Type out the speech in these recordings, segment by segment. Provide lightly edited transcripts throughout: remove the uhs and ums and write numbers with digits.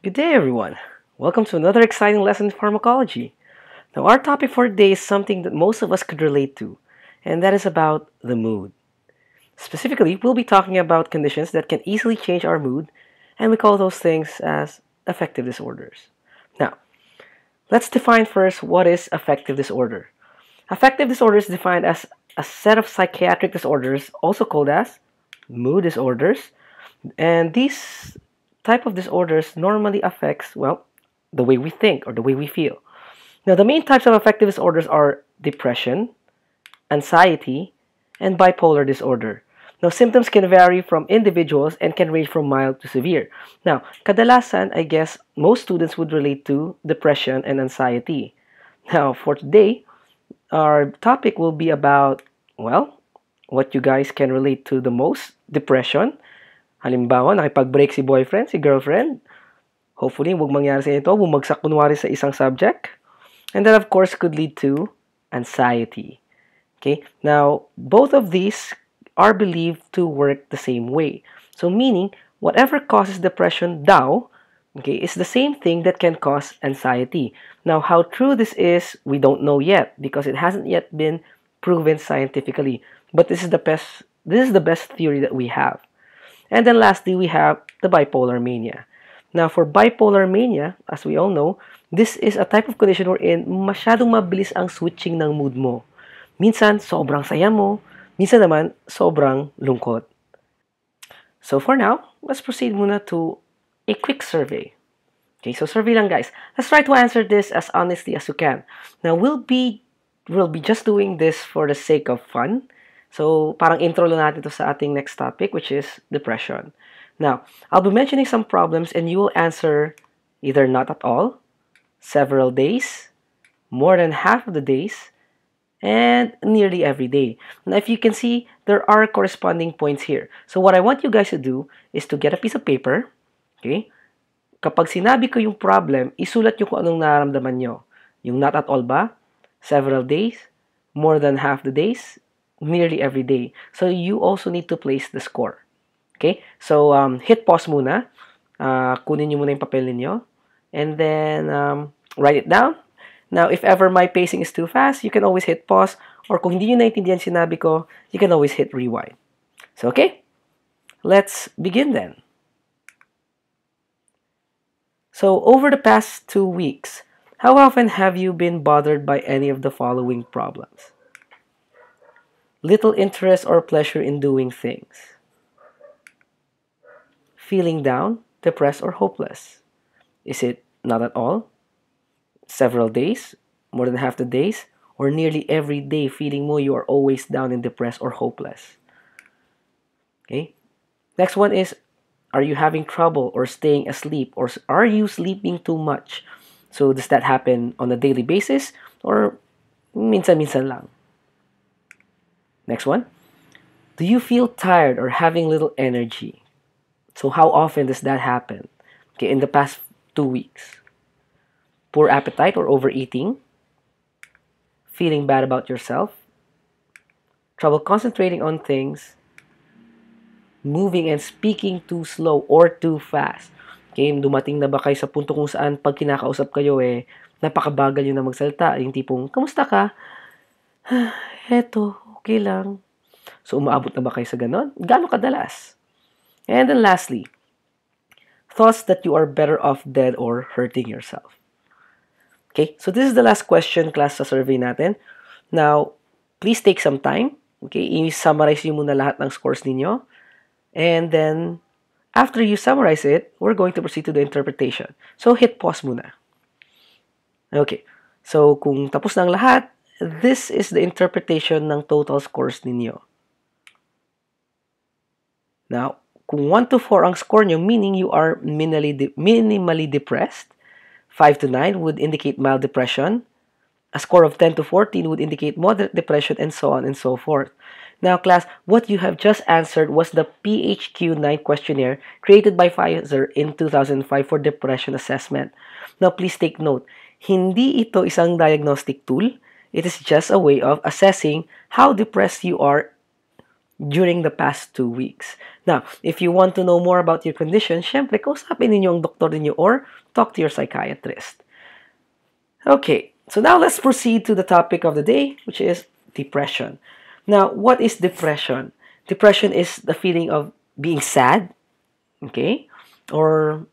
Good day, everyone. Welcome to another exciting lesson in pharmacology. Now, our topic for today is something that most of us could relate to, and that is about the mood. Specifically, we'll be talking about conditions that can easily change our mood, and we call those things as affective disorders. Now, let's define first what is affective disorder. Affective disorder is defined as a set of psychiatric disorders, also called as mood disorders, and these type of disorders normally affects, well, the way we think or the way we feel. Now, the main types of affective disorders are depression, anxiety, and bipolar disorder. Now, symptoms can vary from individuals and can range from mild to severe. Now, kadalasan, I guess most students would relate to depression and anxiety. Now, for today, our topic will be about, well, what you guys can relate to the most, depression. Halimbawa, nakipag-break si boyfriend, si girlfriend. Hopefully, huwag mangyari sa ito, bumagsak kunwari sa isang subject. And that, of course, could lead to anxiety. Okay, now, both of these are believed to work the same way. So, meaning, whatever causes depression daw, okay, is the same thing that can cause anxiety. Now, how true this is, we don't know yet because it hasn't yet been proven scientifically. But this is the best theory that we have. And then lastly, we have the bipolar mania. Now, for bipolar mania, as we all know, this is a type of condition wherein masyadong mabilis ang switching ng mood mo. Minsan, sobrang saya mo. Minsan naman, sobrang lungkot. So for now, let's proceed muna to a quick survey. Okay, so survey lang guys. Let's try to answer this as honestly as you can. Now, we'll be just doing this for the sake of fun. So, parang intro lang natin to sa ating next topic, which is depression. Now, I'll be mentioning some problems and you will answer either not at all, several days, more than half of the days, and nearly every day. Now, if you can see, there are corresponding points here. So, what I want you guys to do is to get a piece of paper, okay? Kapag sinabi ko yung problem, isulat nyo kung anong nararamdaman nyo. Yung not at all ba? Several days? More than half the days? Nearly every day. So, you also need to place the score. Okay? So, hit pause muna. Kunin nyo muna yung papel ninyo. And then, write it down. Now, if ever my pacing is too fast, you can always hit pause. Or kung hindi nyo naintindihan sinabi ko, you can always hit rewind. So, okay? Let's begin then. So, over the past 2 weeks, how often have you been bothered by any of the following problems? Little interest or pleasure in doing things. Feeling down, depressed, or hopeless. Is it not at all? Several days? More than half the days? Or nearly every day feeling mo you are always down and depressed or hopeless? Okay. Next one is, are you having trouble or staying asleep? Or are you sleeping too much? So does that happen on a daily basis? Or minsan-minsan lang? Next one. Do you feel tired or having little energy? So how often does that happen? Okay, in the past 2 weeks. Poor appetite or overeating? Feeling bad about yourself? Trouble concentrating on things? Moving and speaking too slow or too fast? Okay, dumating na ba kayo sa punto kung saan pag kinakausap kayo napakabagal nyo na magsalita? Yung tipong, kamusta ka? Eto, okay lang. So, umaabot na ba kayo sa ganon? Gaano kadalas? And then lastly, thoughts that you are better off dead or hurting yourself. Okay, so this is the last question class sa survey natin. Now, please take some time. Okay, i-summarize nyo muna lahat ng scores ninyo. And then, after you summarize it, we're going to proceed to the interpretation. So, hit pause muna. Okay, so kung tapos na ang lahat, this is the interpretation ng total scores ninyo. Now, kung 1 to 4 ang score nyo, meaning you are minimally depressed, 5 to 9 would indicate mild depression, a score of 10 to 14 would indicate moderate depression, and so on and so forth. Now, class, what you have just answered was the PHQ-9 questionnaire created by Pfizer in 2005 for depression assessment. Now, please take note, hindi ito isang diagnostic tool. It is just a way of assessing how depressed you are during the past 2 weeks. Now, if you want to know more about your condition, syempre, kausapin ninyo ang doktor ninyo or talk to your psychiatrist. Okay, so now let's proceed to the topic of the day, which is depression. Now, what is depression? Depression is the feeling of being sad, okay? Or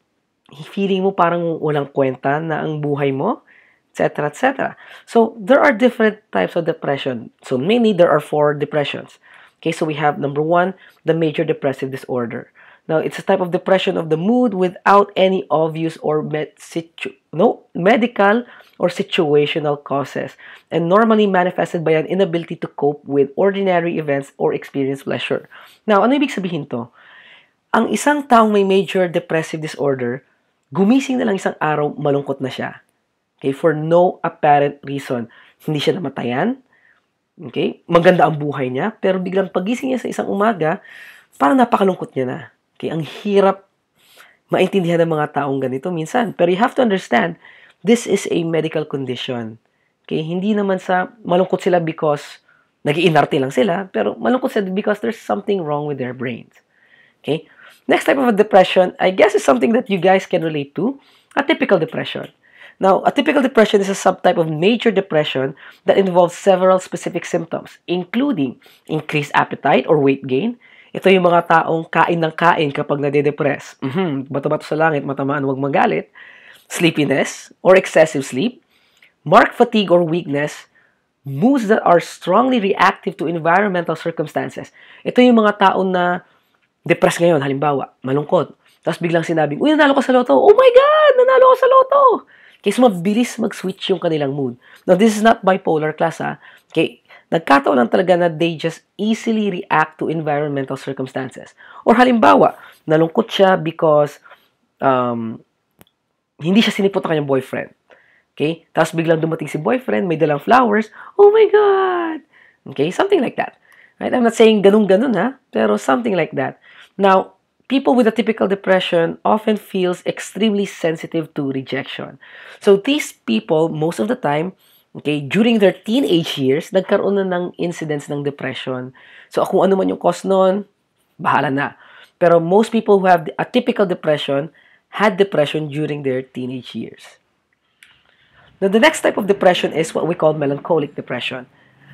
feeling mo parang walang kwenta na ang buhay mo, etc., etc. So, there are different types of depression. So, mainly, there are 4 depressions. Okay, so we have number 1, the major depressive disorder. Now, it's a type of depression of the mood without any obvious or medical or situational causes, and normally manifested by an inability to cope with ordinary events or experience pleasure. Now, ano ibig sabihin to? Ang isang taong may major depressive disorder, gumising na lang isang araw, malungkot na siya. Okay, for no apparent reason. Hindi siya namatayan. Okay, maganda ang buhay niya, pero biglang pagising niya sa isang umaga, parang napakalungkot niya na. Okay, ang hirap maintindihan ng mga taong ganito minsan. Pero you have to understand, this is a medical condition. Okay, hindi naman sa malungkot sila because nag-iinarte lang sila, pero malungkot sila because there's something wrong with their brains. Okay, next type of a depression, I guess, is something that you guys can relate to, a typical depression. Now, a typical depression is a subtype of major depression that involves several specific symptoms, including increased appetite or weight gain. Ito yung mga taong kain ng kain kapag nade-depress. Bato-bato sa langit, matamaan, huwag magalit. Sleepiness or excessive sleep. Marked fatigue or weakness. Moods that are strongly reactive to environmental circumstances. Ito yung mga taong na depressed ngayon, halimbawa, malungkot. Tapos biglang sinabing, uy, nanalo ka sa loto. Oh my God, nanalo ka sa loto. Kaya mabilis mag-switch yung kanilang mood. Now, this is not bipolar class, ha? Okay, nagkataon lang talaga na they just easily react to environmental circumstances. Or halimbawa, nalungkot siya because hindi siya sinipot ng kanyang boyfriend. Okay? Tapos biglang dumating si boyfriend, may dalang flowers. Oh my God! Okay? Something like that. Right? I'm not saying ganun-ganun, ha? Pero something like that. Now, people with a typical depression often feels extremely sensitive to rejection. So these people, most of the time, okay, during their teenage years, nagkaroon na ng incidents ng depression. So kung ano man yung cause nun, bahala na. Pero most people who have a typical depression had depression during their teenage years. Now, the next type of depression is what we call melancholic depression.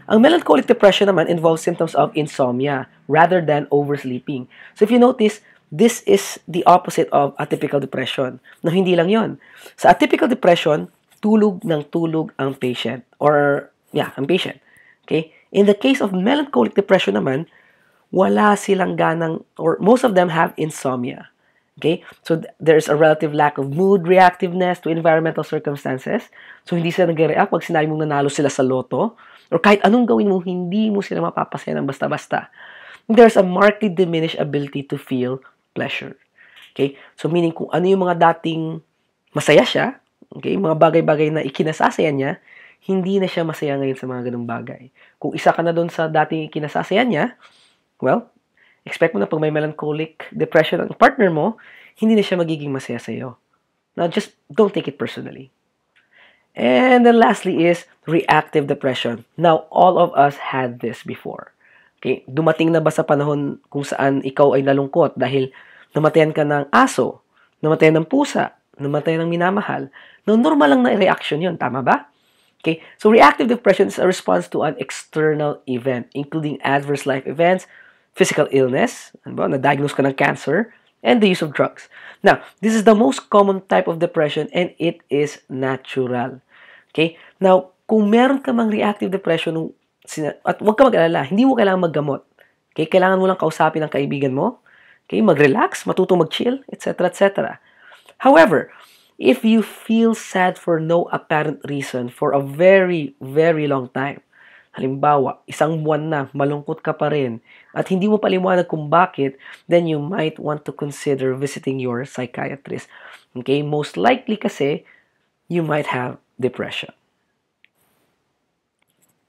Ang melancholic depression naman involves symptoms of insomnia rather than oversleeping. So if you notice, this is the opposite of atypical depression. No, hindi lang yon. Sa atypical depression, tulog ng tulog ang patient. Ang patient. Okay? In the case of melancholic depression naman, wala silang ganang, or most of them have insomnia. Okay? So there's a relative lack of mood reactiveness to environmental circumstances. So hindi sila nag-react pag sinabi mong nanalo sila sa loto, or kahit anong gawin mo, hindi mo sila mapapasaya ng basta-basta. There's a markedly diminished ability to feel pleasure. Okay? So meaning kung ano yung mga dating masaya siya, okay, mga bagay-bagay na ikinasasaya niya, hindi na siya masaya ngayon sa mga ganung bagay. Kung isa ka na doon sa dating ikinasasaya niya, well, expect mo na pag may melancholic depression ang partner mo, hindi na siya magiging masaya sa iyo. Now, just don't take it personally. And then lastly is reactive depression. Now, all of us had this before. Okay, dumating na ba sa panahon kung saan ikaw ay nalungkot dahil namatayan ka ng aso, namatayan ng pusa, namatayan ng minamahal? No, normal lang na reaction yun, tama ba? Okay, so reactive depression is a response to an external event, including adverse life events, physical illness, na-diagnose ka ng cancer, and the use of drugs. Now, this is the most common type of depression and it is natural. Okay? Now, kung meron ka mang reactive depression, at huwag ka mag-alala, hindi mo kailangan maggamot. Okay? Kailangan mo lang kausapin ang kaibigan mo. Okay? Mag-relax, matutong mag-chill, etc., etc. However, if you feel sad for no apparent reason for a very, very long time, halimbawa, isang buwan na, malungkot ka pa rin, at hindi mo paliwanag kung bakit, then you might want to consider visiting your psychiatrist. Okay? Most likely kasi, you might have depression.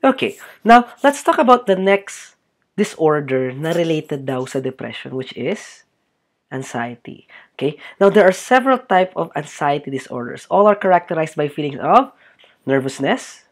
Okay, now, let's talk about the next disorder na related daw sa depression, which is anxiety. Okay? Now, there are several types of anxiety disorders. All are characterized by feelings of nervousness,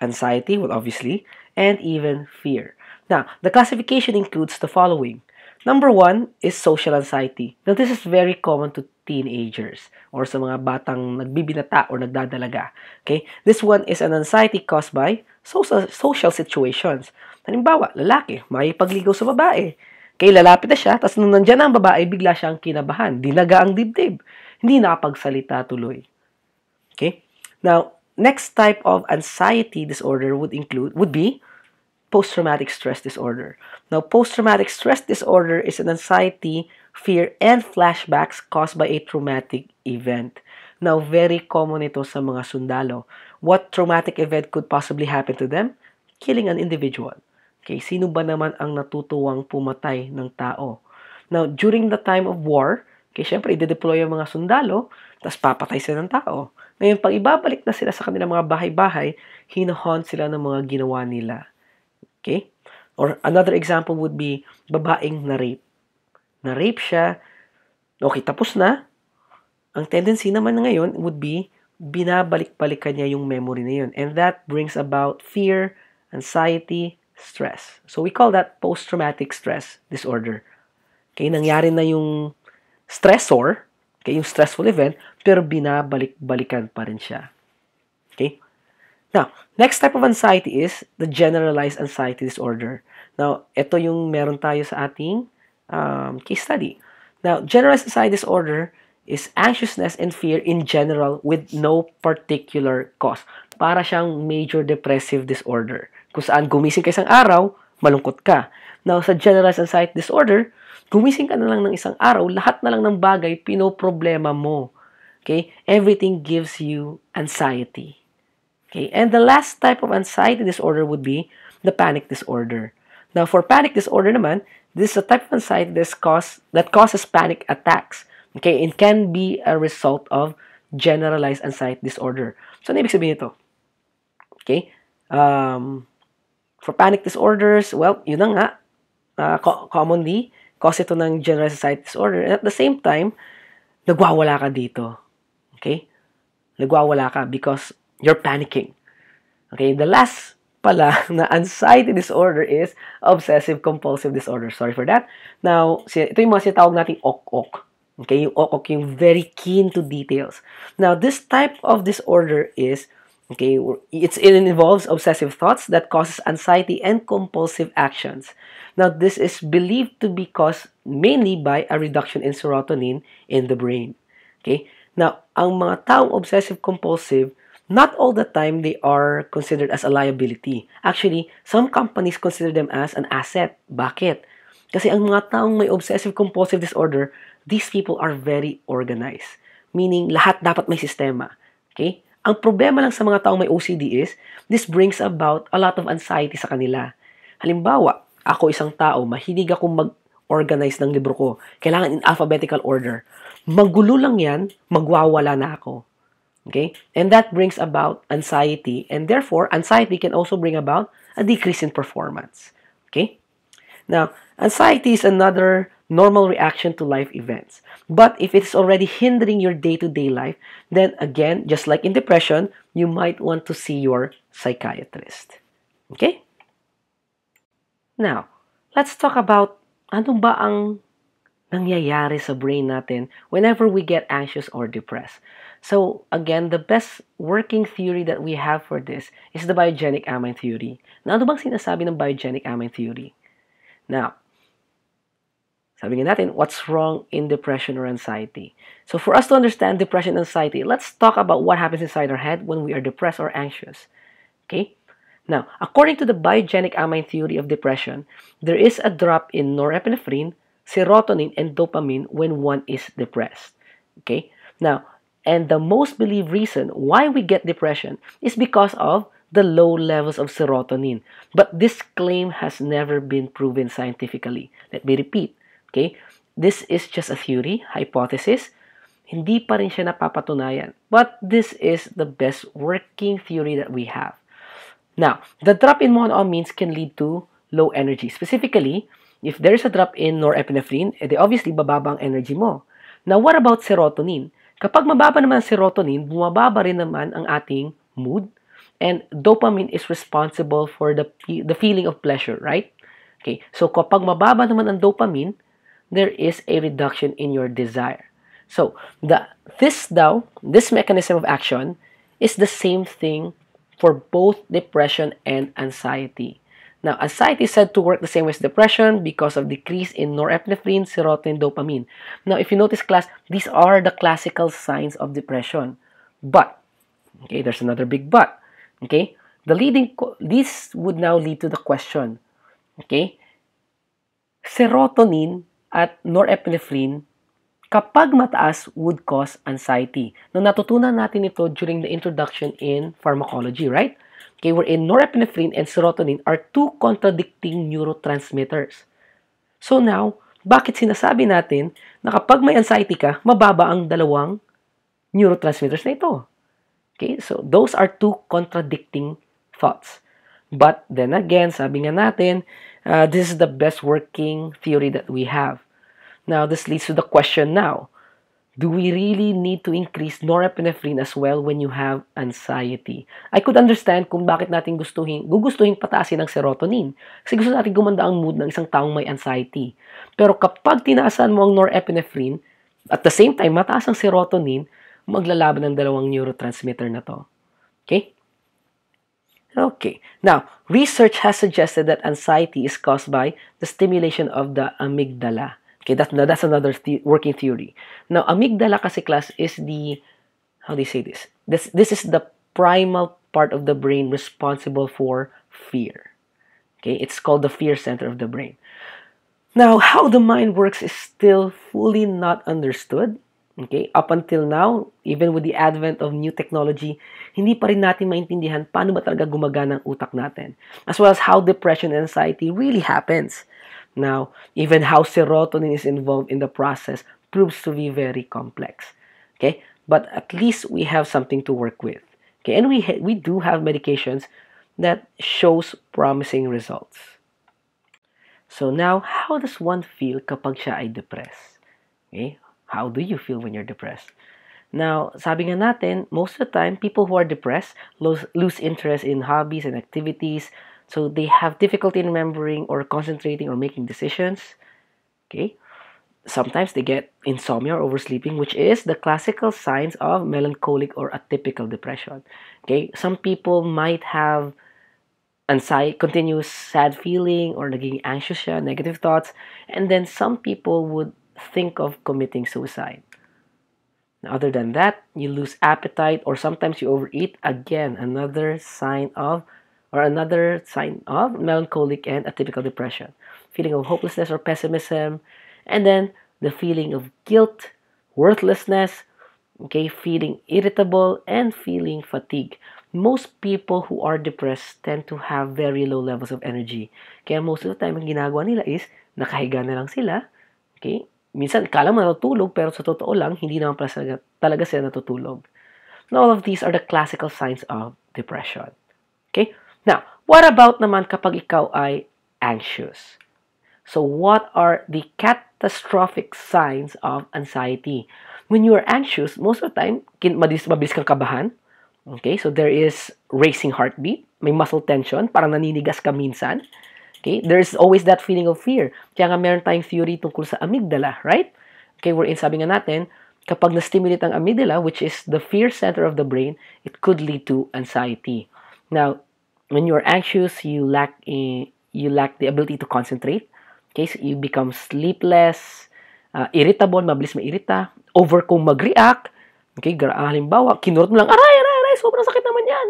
anxiety, well, obviously, and even fear. Now, the classification includes the following. Number one is social anxiety. Now, this is very common to teenagers or sa mga batang nagbibinata or nagdadalaga. Okay? This one is an anxiety caused by social situations. Halimbawa, lalaki, makipagligaw sa babae. Okay, lalapit na siya, tapos nung nandiyan na ang babae, bigla siyang kinabahan. Dinaga ang dibdib. Hindi nakapagsalita tuloy. Okay? Now, next type of anxiety disorder would be post-traumatic stress disorder. Now, post-traumatic stress disorder is an anxiety, fear, and flashbacks caused by a traumatic event. Now, very common ito sa mga sundalo. What traumatic event could possibly happen to them? Killing an individual. Okay, sino ba naman ang natutuwang pumatay ng tao? Now, during the time of war, okay, syempre, i-deploy ang mga sundalo, tapos papatay sila ng tao. Ngayon, pag ibabalik na sila sa kanilang mga bahay-bahay, hinahon sila ng mga ginawa nila. Okay? Or another example would be babaeng na-rape. Na-rape siya, okay, tapos na. Ang tendency naman ngayon would be binabalik-balikan niya yung memory na yun. And that brings about fear, anxiety, stress. So we call that post-traumatic stress disorder. Okay, nangyari na yung stressor, okay, yung stressful event, pero binabalik-balikan pa rin siya. Okay? Now, next type of anxiety is the generalized anxiety disorder. Now, ito yung meron tayo sa ating case study. Now, generalized anxiety disorder is anxiousness and fear in general with no particular cause. Para siyang major depressive disorder. Kung saan gumising ka isang araw, malungkot ka. Now, sa generalized anxiety disorder, gumising ka na lang ng isang araw, lahat na lang ng bagay, pinoproblema mo. Okay? Everything gives you anxiety. Okay? And the last type of anxiety disorder would be the panic disorder. Now, for panic disorder naman, this is a type of anxiety that causes panic attacks. Okay? It can be a result of generalized anxiety disorder. So, ano ibig sabihin ito? Okay? For panic disorders, well, yun na nga, commonly, cause ito ng generalized anxiety disorder. And at the same time, nagwawala ka dito. Okay? Nagwawala ka because you're panicking. Okay? The last pala na anxiety disorder is obsessive-compulsive disorder. Sorry for that. Now, ito yung mga sinatawag nating ok-ok. Okay? Yung ok-ok, yung very keen to details. Now, this type of disorder is okay, it involves obsessive thoughts that causes anxiety and compulsive actions. Now, this is believed to be caused mainly by a reduction in serotonin in the brain. Okay? Now, ang mga taong obsessive-compulsive, not all the time they are considered as a liability. Actually, some companies consider them as an asset. Bakit? Kasi ang mga taong may obsessive-compulsive disorder, these people are very organized. Meaning, lahat dapat may sistema. Okay? Ang problema lang sa mga taong may OCD is, this brings about a lot of anxiety sa kanila. Halimbawa, ako isang tao, mahilig akong mag-organize ng libro ko. Kailangan in alphabetical order. Magulo lang yan, magwawala na ako. Okay? And that brings about anxiety. And therefore, anxiety can also bring about a decrease in performance. Okay? Now, anxiety is another normal reaction to life events. But if it's already hindering your day-to-day life, then again, just like in depression, you might want to see your psychiatrist. Okay? Now, let's talk about ano ba ang nangyayari sa brain natin whenever we get anxious or depressed. So, again, the best working theory that we have for this is the biogenic amine theory. Now, ano bang sinasabi ng biogenic amine theory? Now, sabi nga natin, what's wrong in depression or anxiety? So for us to understand depression and anxiety, let's talk about what happens inside our head when we are depressed or anxious. Okay? Now, according to the biogenic amine theory of depression, there is a drop in norepinephrine, serotonin, and dopamine when one is depressed. Okay? Now, and the most believed reason why we get depression is because of the low levels of serotonin. But this claim has never been proven scientifically. Let me repeat. Okay? This is just a theory, hypothesis. Hindi pa rin siya napapatunayan. But this is the best working theory that we have. Now, the drop in monoamines can lead to low energy. Specifically, if there is a drop in norepinephrine, edi obviously bababa ang energy mo. Now, what about serotonin? Kapag mababa naman ang serotonin, bumababa rin naman ang ating mood. And dopamine is responsible for the feeling of pleasure, right? Okay, so kapag mababa naman ang dopamine, there is a reduction in your desire. So, this mechanism of action is the same thing for both depression and anxiety. Now, anxiety is said to work the same as depression because of decrease in norepinephrine, serotonin, dopamine. Now, if you notice, class, these are the classical signs of depression. But, okay, there's another big but. Okay, this would now lead to the question. Okay, serotonin at norepinephrine, kapag mataas, would cause anxiety. Now, natutunan natin ito during the introduction in pharmacology, right? Okay, wherein norepinephrine and serotonin are two contradicting neurotransmitters. So now, bakit sinasabi natin na kapag may anxiety ka, mababa ang dalawang neurotransmitters na ito? Okay, so those are two contradicting thoughts. But then again, sabi nga natin, this is the best working theory that we have. Now, this leads to the question now. Do we really need to increase norepinephrine as well when you have anxiety? I could understand kung bakit natin gugustuhin pataasin ang serotonin. Kasi gusto natin gumanda ang mood ng isang taong may anxiety. Pero kapag tinaasan mo ang norepinephrine, at the same time, mataas ang serotonin, maglalaban ng dalawang neurotransmitter na to. Okay? Okay. Now, research has suggested that anxiety is caused by the stimulation of the amygdala. Okay, that's another working theory. Now, amygdala kasi, class, is the, how do you say this? This is the primal part of the brain responsible for fear. Okay, it's called the fear center of the brain. Now, how the mind works is still fully not understood. Okay, up until now, even with the advent of new technology, hindi pa rin natin maintindihan paano ba talaga gumagana ang utak natin, as well as how depression and anxiety really happens. Now, even how serotonin is involved in the process proves to be very complex. Okay, but at least we have something to work with. Okay, and we do have medications that shows promising results. So now, how does one feel kapag siya ay depressed? Okay, how do you feel when you're depressed? Now, sabi nga natin, most of the time, people who are depressed lose interest in hobbies and activities. So they have difficulty in remembering or concentrating or making decisions. Okay. Sometimes they get insomnia or oversleeping, which is the classical signs of melancholic or atypical depression. Okay. Some people might have anxiety, continuous sad feeling, or naging anxious siya, negative thoughts. And then some people would think of committing suicide. Now, other than that, you lose appetite or sometimes you overeat. Again, another sign of melancholic and atypical depression. Feeling of hopelessness or pessimism, and then the feeling of guilt, worthlessness, okay, feeling irritable, and feeling fatigue. Most people who are depressed tend to have very low levels of energy. Kaya most of the time, ang ginagawa nila is, nakahiga na lang sila, okay? Minsan, kala mo natutulog, pero sa totoo lang, hindi naman talaga sila natutulog. And all of these are the classical signs of depression. Okay? Now, what about naman kapag ikaw ay anxious? So, what are the catastrophic signs of anxiety? When you are anxious, most of the time, mabilis kang kabahan. Okay, so there is racing heartbeat, may muscle tension, parang naninigas ka minsan. Okay, there's always that feeling of fear. Kaya nga meron tayong theory tungkol sa amygdala, right? Okay, wherein sabi nga natin, kapag na-stimulate ang amygdala, which is the fear center of the brain, it could lead to anxiety. Now, when you're anxious, you lack the ability to concentrate. Okay, so you become sleepless, irritable, mabilis mairita, over kung mag-react. Okay, halimbawa, kinurot mo lang, aray, sobrang sakit naman yan.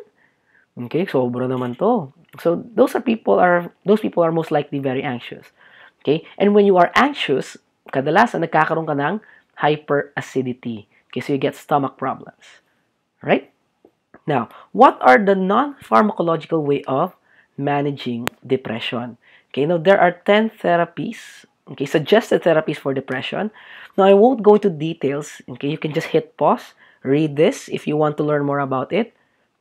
Okay, sobra naman to. So those people are most likely very anxious. Okay, and when you are anxious, kadalasan nagkakaroon ka ng hyperacidity. Okay, so you get stomach problems. Right? Now, what are the non-pharmacological way of managing depression? Okay, now there are 10 therapies, okay, suggested therapies for depression. Now, I won't go into details. Okay, you can just hit pause, read this if you want to learn more about it.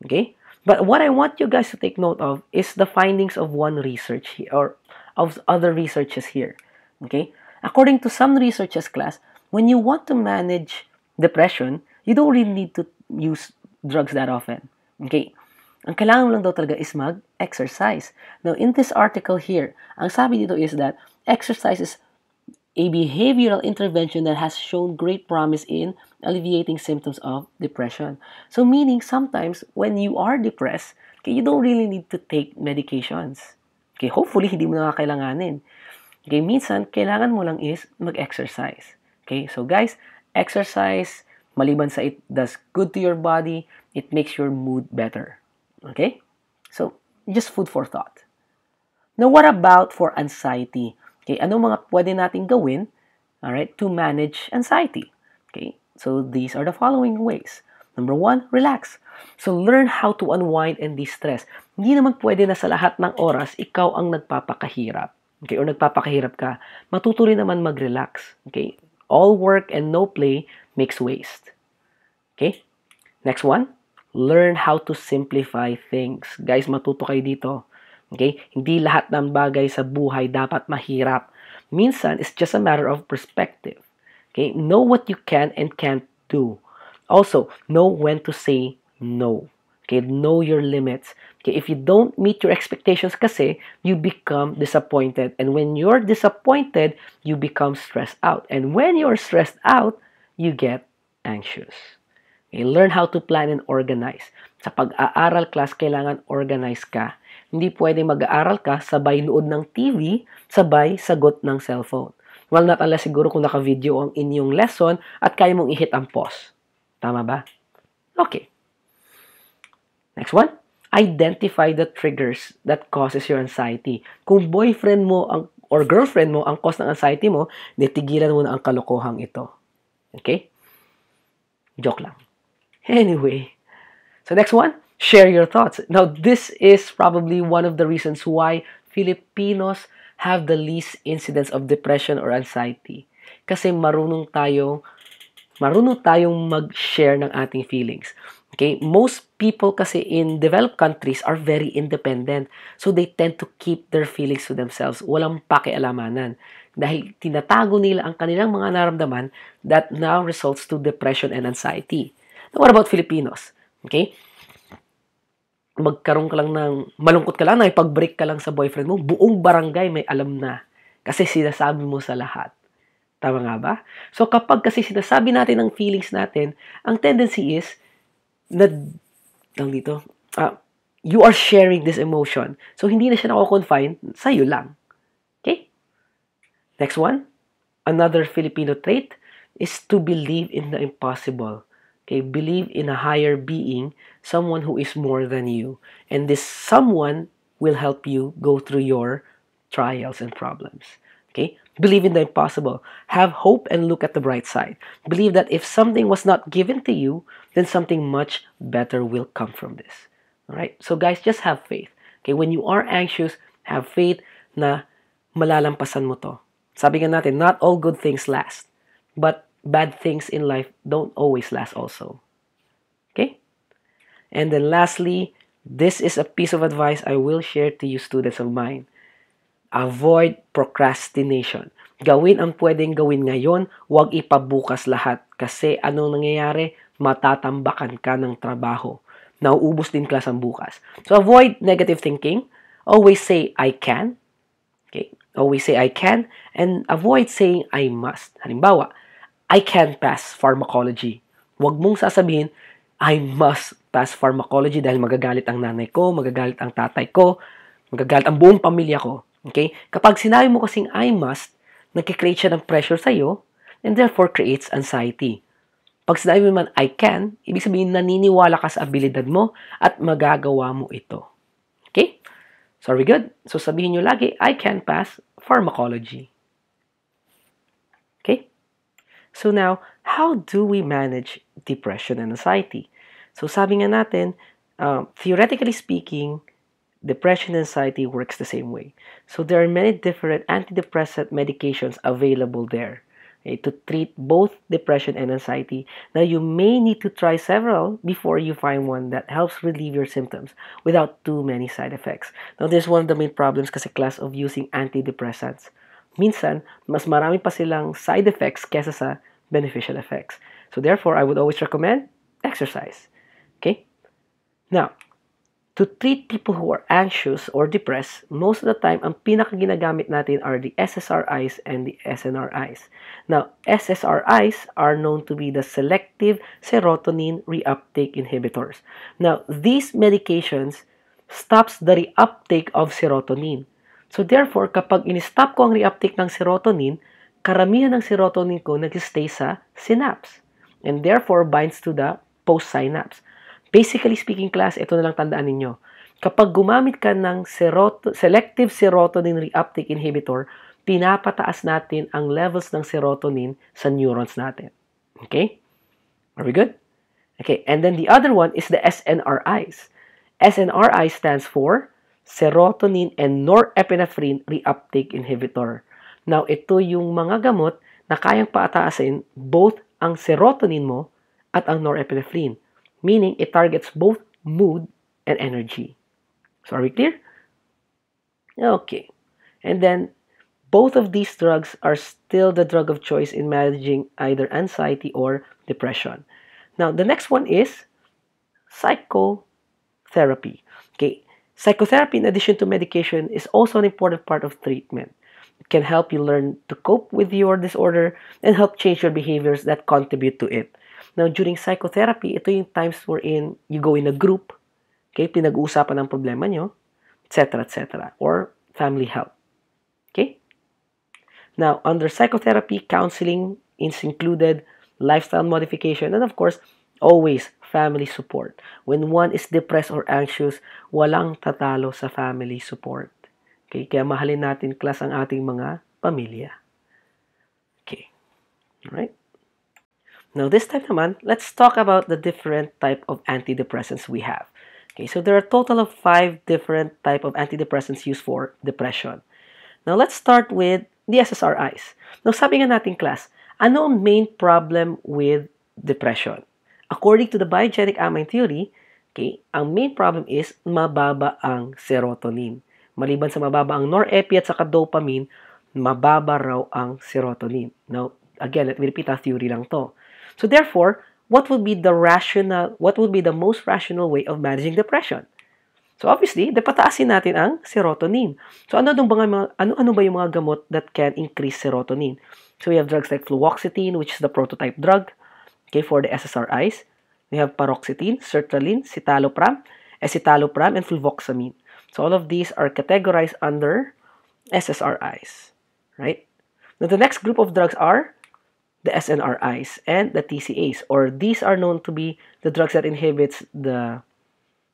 Okay, but what I want you guys to take note of is the findings of one research here, or of other researches here. Okay, according to some researchers, class, when you want to manage depression, you don't really need to use drugs that often. Okay? Ang kailangan mo lang daw talaga is mag-exercise. Now, in this article here, ang sabi dito is that exercise is a behavioral intervention that has shown great promise in alleviating symptoms of depression. So meaning sometimes when you are depressed, okay, you don't really need to take medications. Okay, hopefully hindi mo na kailanganin. Okay, minsan kailangan mo lang is mag-exercise. Okay, so guys, exercise, maliban sa it does good to your body, it makes your mood better. Okay? So, just food for thought. Now, what about for anxiety? Okay, ano mga pwede nating gawin, all right, to manage anxiety? Okay, so these are the following ways. Number one, relax. So learn how to unwind and de-stress. Hindi naman pwede na sa lahat ng oras ikaw ang nagpapakahirap. Okay, or nagpapakahirap ka. Matuto rin naman mag-relax. Okay, all work and no play makes waste. Okay, next one, learn how to simplify things. Guys, matuto kayo dito. Okay? Hindi lahat ng bagay sa buhay dapat mahirap. Minsan, it's just a matter of perspective. Okay? Know what you can and can't do. Also, know when to say no. Okay? Know your limits. Okay? If you don't meet your expectations kasi, you become disappointed. And when you're disappointed, you become stressed out. And when you're stressed out, you get anxious. Okay? Learn how to plan and organize. Sa pag-aaral class, kailangan organize ka. Hindi pwedeng mag-aaral ka, sabay nood ng TV, sabay sagot ng cellphone. Well, not unless siguro kung naka-video ang inyong lesson at kaya mong i-hit ang pause. Tama ba? Okay. Next one. Identify the triggers that causes your anxiety. Kung boyfriend mo ang, or girlfriend mo ang cause ng anxiety mo, nitigilan mo na ang kalokohang ito. Okay? Joke lang. Anyway. So next one. Share your thoughts. Now, this is probably one of the reasons why Filipinos have the least incidence of depression or anxiety. Kasi marunong tayong mag-share ng ating feelings. Okay? Most people kasi in developed countries are very independent. So they tend to keep their feelings to themselves. Walang pakialamanan. Dahil tinatago nila ang kanilang mga naramdaman that now results to depression and anxiety. Now, what about Filipinos? Okay? Magkaroon ka lang ng, malungkot ka lang, nakipag-break ka lang sa boyfriend mo, buong barangay may alam na. Kasi sinasabi mo sa lahat. Tama nga ba? So kapag kasi sinasabi natin ang feelings natin, ang tendency is, you are sharing this emotion. So hindi na siya nako-confine, sa'yo lang. Okay? Next one, another Filipino trait is to believe in the impossible. Okay, believe in a higher being, someone who is more than you. And this someone will help you go through your trials and problems. Okay? Believe in the impossible. Have hope and look at the bright side. Believe that if something was not given to you, then something much better will come from this. Alright? So guys, just have faith. Okay, when you are anxious, have faith na malalampasan mo to. Sabi nga natin, not all good things last. But bad things in life don't always last also. Okay? And then lastly, this is a piece of advice I will share to you students of mine. Avoid procrastination. Gawin ang pwedeng gawin ngayon, huwag ipabukas lahat. Kasi anong nangyayari? Matatambakan ka ng trabaho. Nauubos din class ang bukas. So avoid negative thinking. Always say, I can. Okay? Always say, I can. And avoid saying, I must. Halimbawa, I can pass pharmacology. Huwag mong sasabihin, I must pass pharmacology dahil magagalit ang nanay ko, magagalit ang tatay ko, magagalit ang buong pamilya ko. Okay? Kapag sinabi mo kasing I must, nagkikreate siya ng pressure sa'yo and therefore creates anxiety. Pag sinabi mo man I can, ibig sabihin naniniwala ka sa abilidad mo at magagawa mo ito. Okay? So are we good? So sabihin nyo lagi, I can pass pharmacology. Okay? So now, how do we manage depression and anxiety? So sabi nga natin, theoretically speaking, depression and anxiety works the same way. So there are many different antidepressant medications available there, okay, to treat both depression and anxiety. Now you may need to try several before you find one that helps relieve your symptoms without too many side effects. Now this is one of the main problems kasi class of using antidepressants. Minsan, mas marami pa silang side effects kesa sa beneficial effects. So therefore, I would always recommend exercise. Okay? Now, To treat people who are anxious or depressed, most of the time, ang pinaka-ginagamit natin are the SSRIs and the SNRIs. Now, SSRIs are known to be the selective serotonin reuptake inhibitors. Now, these medications stops the reuptake of serotonin. So, therefore, kapag in-stop ko ang reuptake ng serotonin, karamihan ng serotonin ko nag-stay sa synapse and therefore binds to the post-synapse. Basically speaking, class, ito na lang tandaan ninyo. Kapag gumamit ka ng selective serotonin reuptake inhibitor, pinapataas natin ang levels ng serotonin sa neurons natin. Okay? Are we good? Okay, and then the other one is the SNRIs. SNRI stands for serotonin and norepinephrine reuptake inhibitor. Now, ito yung mga gamot na kayang paataasin both ang serotonin mo at ang norepinephrine. Meaning, it targets both mood and energy. So, are we clear? Okay. And then, both of these drugs are still the drug of choice in managing either anxiety or depression. Now, the next one is psychotherapy. Okay. Psychotherapy, in addition to medication, is also an important part of treatment. It can help you learn to cope with your disorder and help change your behaviors that contribute to it. Now, during psychotherapy, ito yung times wherein you go in a group, okay, pinag-uusapan ang problema nyo, etc., etc., or family help. Okay? Now, under psychotherapy, counseling is included, lifestyle modification, and of course, always family support. When one is depressed or anxious, walang tatalo sa family support. Okay? Kaya mahalin natin, class, ang ating mga pamilya. Okay. Alright? Now, this time naman, let's talk about the different type of antidepressants we have. Okay, so there are a total of 5 different type of antidepressants used for depression. Now, let's start with the SSRIs. Now, sabi nga natin, class, ano ang main problem with depression? According to the biogenic amine theory, okay, ang main problem is mababa ang serotonin. Maliban sa mababa ang norepi at saka dopamine, mababa raw ang serotonin. Now, again, let me repeat, theory lang to. So therefore, what would be the most rational way of managing depression? So obviously, pataasin natin ang serotonin. So ano ba yung mga gamot that can increase serotonin? So we have drugs like fluoxetine, which is the prototype drug, okay, for the SSRIs. We have paroxetine, sertraline, citalopram, escitalopram, and fluvoxamine. So all of these are categorized under SSRIs, right? Now the next group of drugs are the SNRIs and the TCAs, or these are known to be the drugs that inhibits the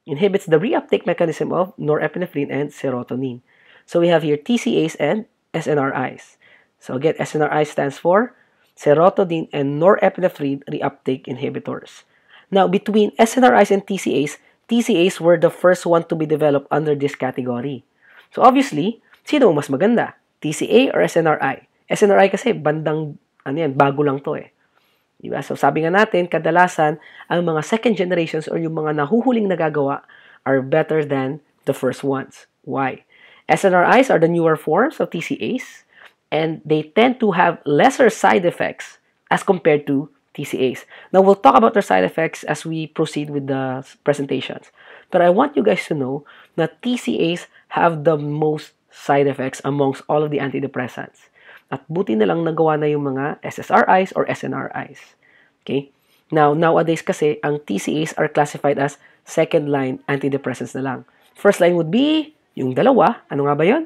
reuptake mechanism of norepinephrine and serotonin. So we have here TCAs and SNRIs. So again, SNRI stands for serotonin and norepinephrine reuptake inhibitors. Now, between SNRIs and TCAs, TCAs were the first one to be developed under this category. So obviously, sino mas maganda? TCA or SNRI? SNRI kasi bandang bago lang to eh. Diba? So sabi nga natin, kadalasan, ang mga second generations or yung mga nahuhuling nagagawa are better than the first ones. Why? SNRIs are the newer forms of TCAs and they tend to have lesser side effects as compared to TCAs. Now, we'll talk about their side effects as we proceed with the presentations. But I want you guys to know that TCAs have the most side effects amongst all of the antidepressants. At buti na lang nagawa na yung mga SSRIs or SNRIs. Okay? Now, nowadays kasi, ang TCAs are classified as second-line antidepressants na lang. First line would be yung dalawa. Ano nga ba yun?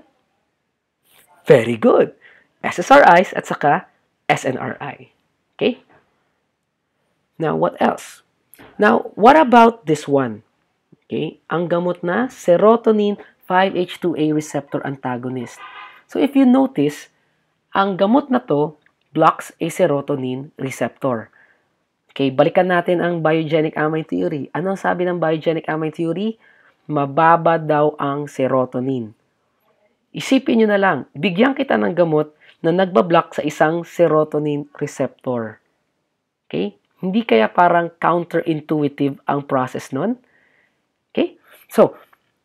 Very good. SSRIs at saka SNRI. Okay? Now, what else? Now, what about this one? Okay? Ang gamot na serotonin 5-HT2A receptor antagonist. So, if you notice, ang gamot na to blocks a serotonin receptor. Okay, balikan natin ang biogenic amine theory. Ano ang sabi ng biogenic amine theory? Mababa daw ang serotonin. Isipin nyo na lang, bigyan kita ng gamot na nagbablock sa isang serotonin receptor. Okay? Hindi kaya parang counterintuitive ang process nun? Okay? So,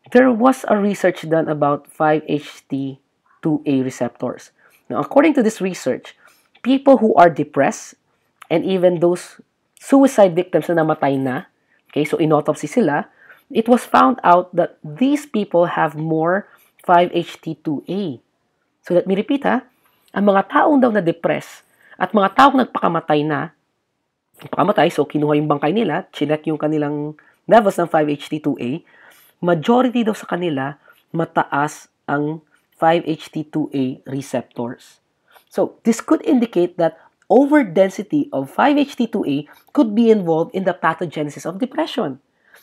there was a research done about 5-HT2A receptors. Now, according to this research, people who are depressed and even those suicide victims na namatay na, okay, so in autopsy sila, it was found out that these people have more 5-HT2A. So let me repeat ha, ang mga taong daw na-depress at mga taong nagpakamatay, so kinuha yung bangkay nila, chinek yung kanilang levels ng 5-HT2A, majority daw sa kanila, mataas ang 5-HT2A receptors. So this could indicate that overdensity of 5-HT2A could be involved in the pathogenesis of depression.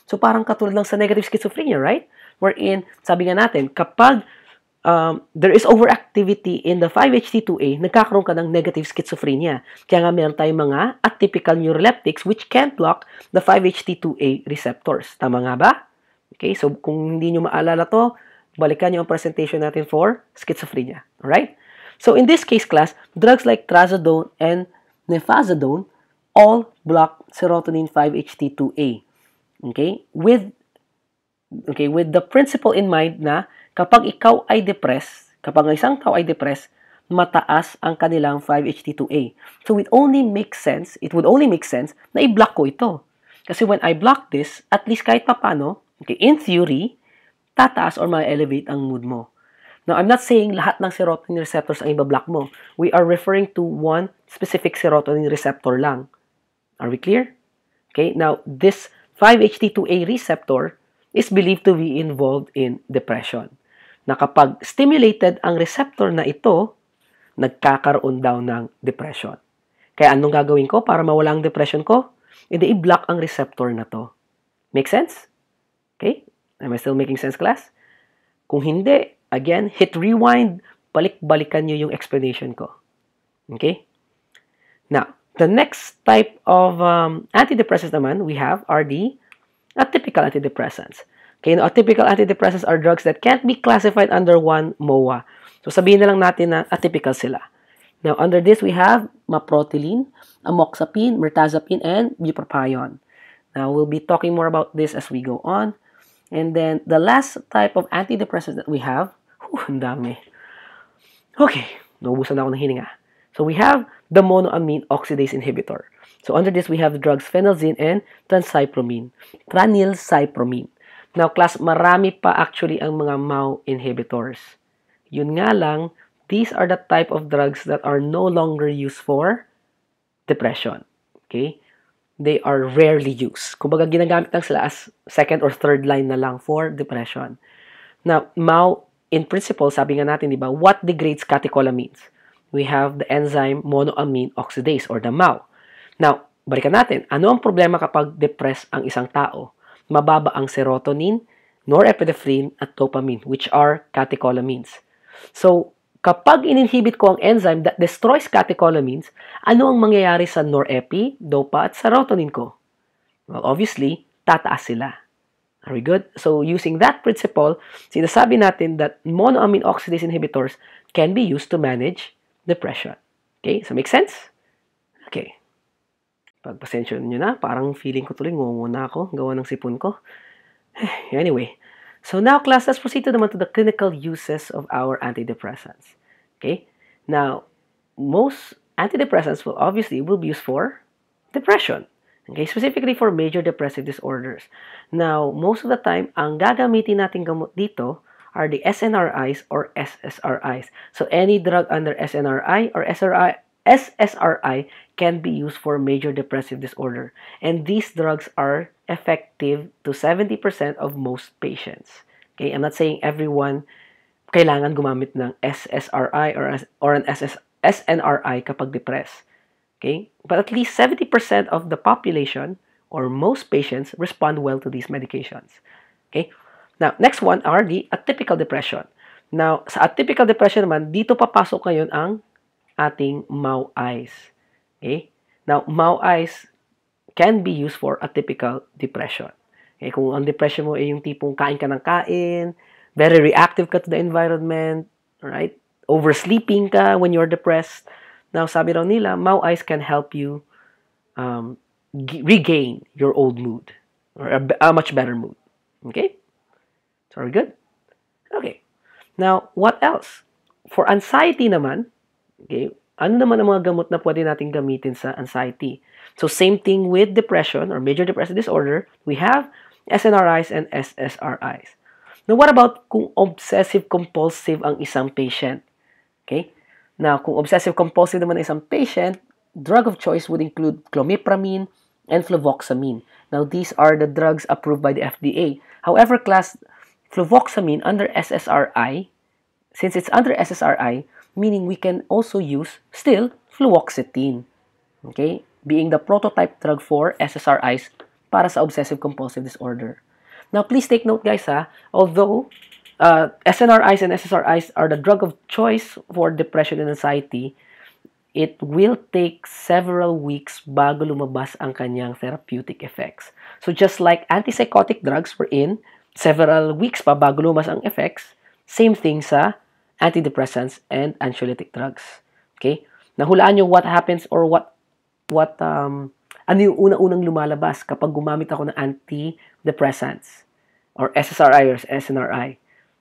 So parang katulad lang sa negative schizophrenia, right? Wherein, sabi nga natin, kapag there is overactivity in the 5-HT2A, nagkakaroon ka ng negative schizophrenia. Kaya nga meron tayong mga atypical neuroleptics which can't block the 5-HT2A receptors. Tama nga ba? Okay, so kung hindi nyo maalala to, balikan nyo ang presentation natin for schizophrenia. Alright? So in this case, class, drugs like trazodone and nefazodone all block serotonin 5-HT2A. Okay? With the principle in mind na kapag ikaw ay depressed, kapag isang tao ay depressed, mataas ang kanilang 5-HT2A. So it would only make sense na i-block ko ito. Kasi when I block this, at least kahit papano, okay, in theory, tataas or ma-elevate ang mood mo. Now, I'm not saying lahat ng serotonin receptors ang ibablock mo. We are referring to one specific serotonin receptor lang. Are we clear? Okay, now, this 5-HT2A receptor is believed to be involved in depression. Na kapag stimulated ang receptor na ito, nagkakaroon daw ng depression. Kaya anong gagawin ko para mawala ang depression ko? Hindi i-block ang receptor na to. Make sense? Okay? Am I still making sense, class? Kung hindi, again, hit rewind, balik-balikan nyo yung explanation ko. Okay? Now, the next type of antidepressants naman we have are the atypical antidepressants. Okay, now, atypical antidepressants are drugs that can't be classified under one MOA. So, sabihin na lang natin na atypical sila. Now, under this, we have maprotilene, amoxapine, mirtazapine, and bupropion. Now, we'll be talking more about this as we go on. And then, the last type of antidepressants that we have, ang dami. Okay, naubusan ako ng hininga. So, we have the monoamine oxidase inhibitor. So, under this, we have the drugs phenelzine and tranylcypromine. Now, class, marami pa actually ang mga MAO inhibitors. Yun nga lang, these are the type of drugs that are no longer used for depression. Okay? They are rarely used. Kumbaga, ginagamit lang sila as second or third line na lang for depression. Now, MAO, in principle, sabi nga natin, di ba, what degrades catecholamines? We have the enzyme monoamine oxidase or the MAO. Now, balikan natin, ano ang problema kapag depressed ang isang tao? Mababa ang serotonin, norepinephrine, at dopamine, which are catecholamines. So, kapag ininhibit ko ang enzyme that destroys catecholamines, ano ang mangyayari sa norepi, dopa, at serotonin ko? Well, obviously, tataas sila. Are we good? So, using that principle, sinasabi natin that monoamine oxidase inhibitors can be used to manage depression. Okay? So, make sense? Okay. Pagpasensya nyo na, parang feeling ko tuloy, ngunguna ako, gawa ng sipon ko. Anyway, so now class, let's proceed naman to the clinical uses of our antidepressants. Okay? Now, most antidepressants will be used for depression. Okay? Specifically for major depressive disorders. Now, most of the time, ang gagamitin natin gamot dito are the SNRIs or SSRIs. So, any drug under SNRI or SSRI can be used for major depressive disorder. And these drugs are effective to 70% of most patients. Okay, I'm not saying everyone kailangan gumamit ng SSRI or an SNRI kapag depressed. Okay, but at least 70% of the population or most patients respond well to these medications. Okay, now next one are the atypical depression. Now, sa atypical depression naman, dito papasok ngayon ang ating MAOIs. Okay? Now, MAOIs can be used for atypical depression. Okay? Kung ang depression mo ay yung tipong kain ka ng kain, very reactive ka to the environment, right? Oversleeping ka when you're depressed. Now, sabi raw nila, MAOIs can help you regain your old mood or a much better mood. Okay? So, are we good? Okay. Now, what else? For anxiety naman, okay, ano naman ang mga gamot na pwede natin gamitin sa anxiety? So, same thing with depression or major depressive disorder. We have SNRIs and SSRIs. Now, what about kung obsessive-compulsive ang isang patient? Okay? Now, kung obsessive-compulsive naman ang isang patient, drug of choice would include clomipramine and fluvoxamine. Now, these are the drugs approved by the FDA. However, class, fluvoxamine under SSRI, since it's under SSRI, meaning we can also use still fluoxetine. Okay? Being the prototype drug for SSRIs para sa obsessive-compulsive disorder. Now, please take note, guys, although SNRIs and SSRIs are the drug of choice for depression and anxiety, it will take several weeks bago lumabas ang kanyang therapeutic effects. So, just like antipsychotic drugs were in, several weeks pa bago lumabas ang effects, same thing sa antidepressants and anxiolytic drugs. Okay? Nahulaan nyo what happens or ano yung unang-unang lumalabas kapag gumamit ako ng antidepressants or SSRI or SNRI.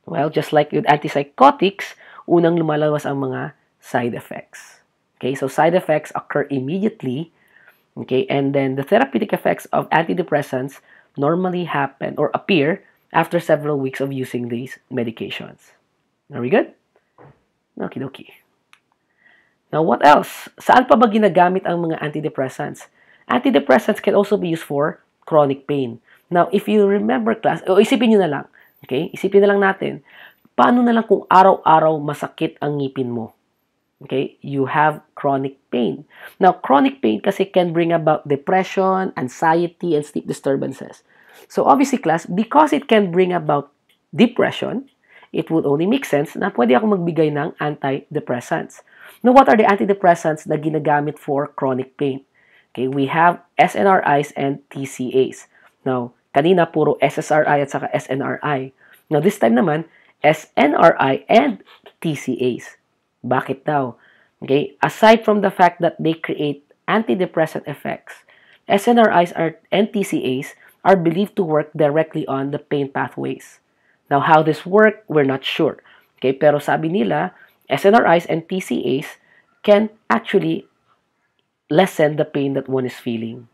Well, just like with antipsychotics, unang lumalabas ang mga side effects. Okay, so side effects occur immediately. Okay, and then the therapeutic effects of antidepressants normally happen or appear after several weeks of using these medications. Are we good? Okie dokie. Now, what else? Saan pa ba ginagamit ang mga antidepressants? Antidepressants can also be used for chronic pain. Now, if you remember class, isipin nyo na lang, okay? Isipin na lang natin, paano na lang kung araw-araw masakit ang ngipin mo? Okay? You have chronic pain. Now, chronic pain kasi can bring about depression, anxiety, and sleep disturbances. So, obviously, class, because it can bring about depression, it would only make sense na pwede ako magbigay ng antidepressants. Now, what are the antidepressants na ginagamit for chronic pain? Okay, we have SNRIs and TCAs. Now, kanina puro SSRI at saka SNRI. Now, this time naman, SNRI and TCAs. Bakit daw? Okay, aside from the fact that they create antidepressant effects, SNRIs and TCAs are believed to work directly on the pain pathways. Now, how this work, we're not sure. Okay, pero sabi nila, SNRIs and TCAs can actually lessen the pain that one is feeling.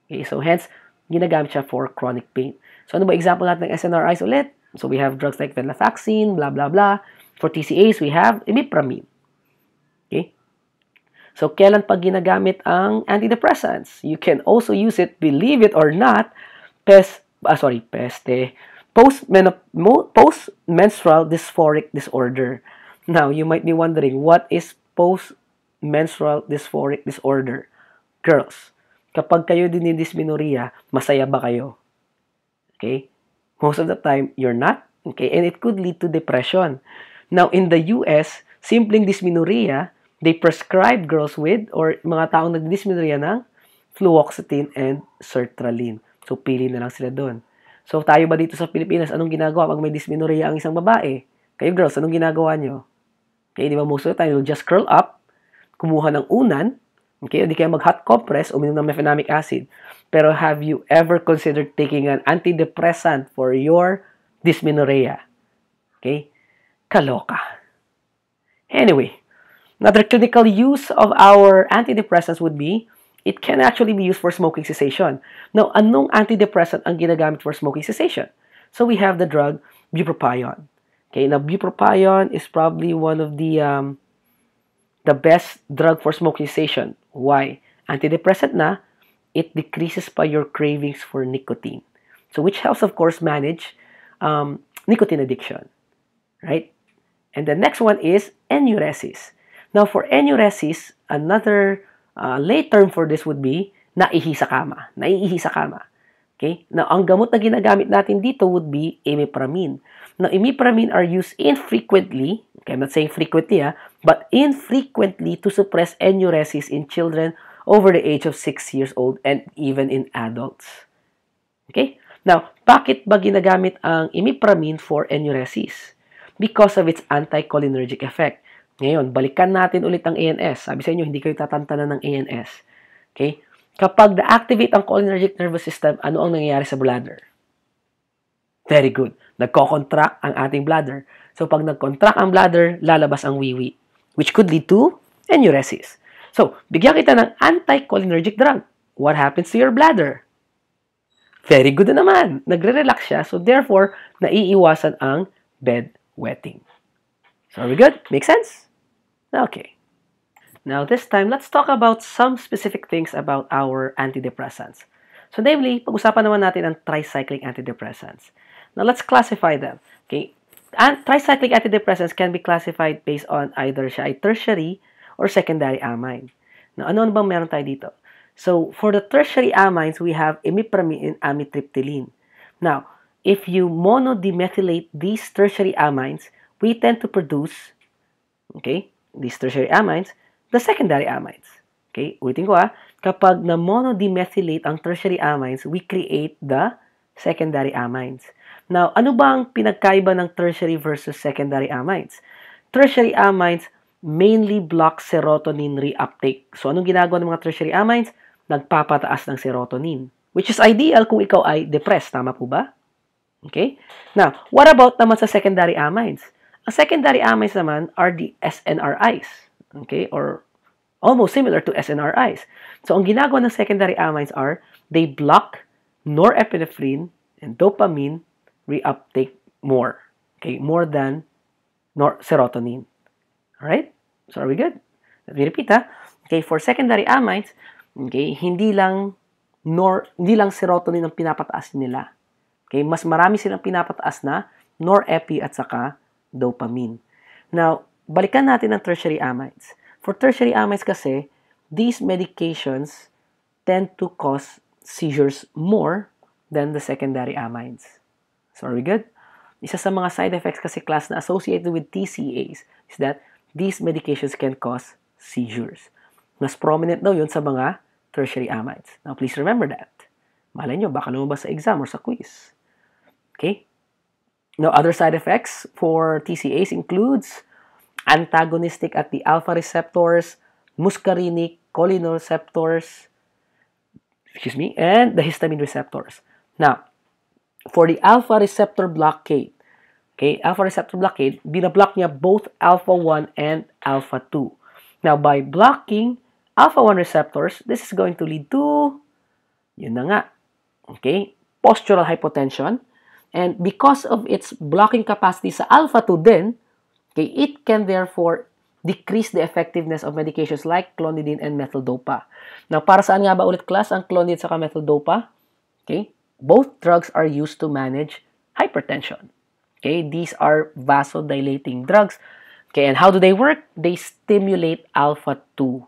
Okay, so hence, ginagamit siya for chronic pain. So ano ba example natin ng SNRIs ulit? So we have drugs like venlafaxine, blah, blah, blah. For TCAs, we have imipramine. Okay? So kailan pa ginagamit ang antidepressants? You can also use it, believe it or not, post-menstrual dysphoric disorder. Now, you might be wondering, what is post-menstrual dysphoric disorder? Girls, kapag kayo dinidysmenorrhea, masaya ba kayo? Okay? Most of the time, you're not. Okay? And it could lead to depression. Now, in the US, simpleng dysmenorrhea, they prescribe girls with, or mga taong nagdysmenorrhea ng fluoxetine and sertraline. So, pili na lang sila doon. So, tayo ba dito sa Pilipinas, anong ginagawa pag may dysmenorrhea ang isang babae? Kayo girls, anong ginagawa nyo? Okay, di ba most of the time, you'll just curl up, kumuha ng unan, okay, hindi kayo mag-hot compress, uminom ng mefenamic acid. Pero have you ever considered taking an antidepressant for your dysmenorrhea? Okay? Kaloka. Anyway, another clinical use of our antidepressants would be, it can actually be used for smoking cessation. Now, anong antidepressant ang ginagamit for smoking cessation? So, we have the drug bupropion. Okay, now bupropion is probably one of the best drug for smoking cessation. Why? Antidepressant na, it decreases pa your cravings for nicotine. So, which helps, of course, manage nicotine addiction. Right? And the next one is enuresis. Now, for enuresis, another lay term for this would be naihi sa kama. Naiihi sa kama. Okay? Now, ang gamot na ginagamit natin dito would be imipramine. Now, imipramine are used infrequently, okay, I'm not saying frequently, but infrequently to suppress enuresis in children over the age of 6 years old and even in adults. Okay? Now, bakit ba ginagamit ang imipramine for enuresis? Because of its anticholinergic effect. Ngayon, balikan natin ulit ang ANS. Sabi sa inyo, hindi kayo tatantanan ng ANS. Okay? Kapag na-activate ang cholinergic nervous system, ano ang nangyayari sa bladder? Very good. Nagko-contract ang ating bladder. So, pag nag-contract ang bladder, lalabas ang wiwi, which could lead to enuresis. So, bigyan kita ng anticholinergic drug. What happens to your bladder? Very good na naman. Nagre-relax siya. So, therefore, naiiwasan ang bedwetting. So, are we good? Make sense? Okay. Now, this time, let's talk about some specific things about our antidepressants. So, namely, pag-usapan naman natin ang tricyclic antidepressants. Now, let's classify them. Okay? And tricyclic antidepressants can be classified based on either siya ay tertiary or secondary amine. Now, ano bang meron tayo dito? So, for the tertiary amines, we have imipramine and amitriptyline. Now, if you monodimethylate these tertiary amines, we tend to produce, okay, these tertiary amines, the secondary amines. Okay, ulitin ko kapag na monodimethylate ang tertiary amines, we create the secondary amines. Now, ano ba ang pinagkaiba ng tertiary versus secondary amines? Tertiary amines mainly block serotonin reuptake. So, anong ginagawa ng mga tertiary amines? Nagpapataas ng serotonin, which is ideal kung ikaw ay depressed. Tama po ba? Okay? Now, what about naman sa secondary amines? Ang secondary amines naman are the SNRIs. Okay? Or almost similar to SNRIs. So, ang ginagawa ng secondary amines are, they block norepinephrine and dopamine reuptake more. Okay? More than serotonin. Alright? So, are we good? Let me repeat, Okay, for secondary amines, okay, hindi lang serotonin ang pinapataas nila. Okay, mas marami silang pinapataas na norepi at saka dopamine. Now, balikan natin ang tertiary amines. For tertiary amines kasi, these medications tend to cause seizures more than the secondary amines. So, are we good? Isa sa mga side effects kasi class na associated with TCAs is that these medications can cause seizures. Mas prominent daw yun sa mga tertiary amines. Now, please remember that. Malay nyo, baka lumabas sa exam or sa quiz. Okay? Now, other side effects for TCAs includes antagonistic at the alpha receptors, muscarinic cholinereceptors, and the histamine receptors. Now, for the alpha receptor blockade, okay, alpha receptor blockade, binablock niya both alpha-1 and alpha-2. Now, by blocking alpha-1 receptors, this is going to lead to, yun na nga, okay, postural hypotension. And because of its blocking capacity sa alpha-2 din, okay, it can therefore decrease the effectiveness of medications like clonidine and methyldopa. Now, para saan nga ba ulit class ang clonidine sa methyldopa? Okay, both drugs are used to manage hypertension. Okay, these are vasodilating drugs. Okay, and how do they work? They stimulate alpha-2.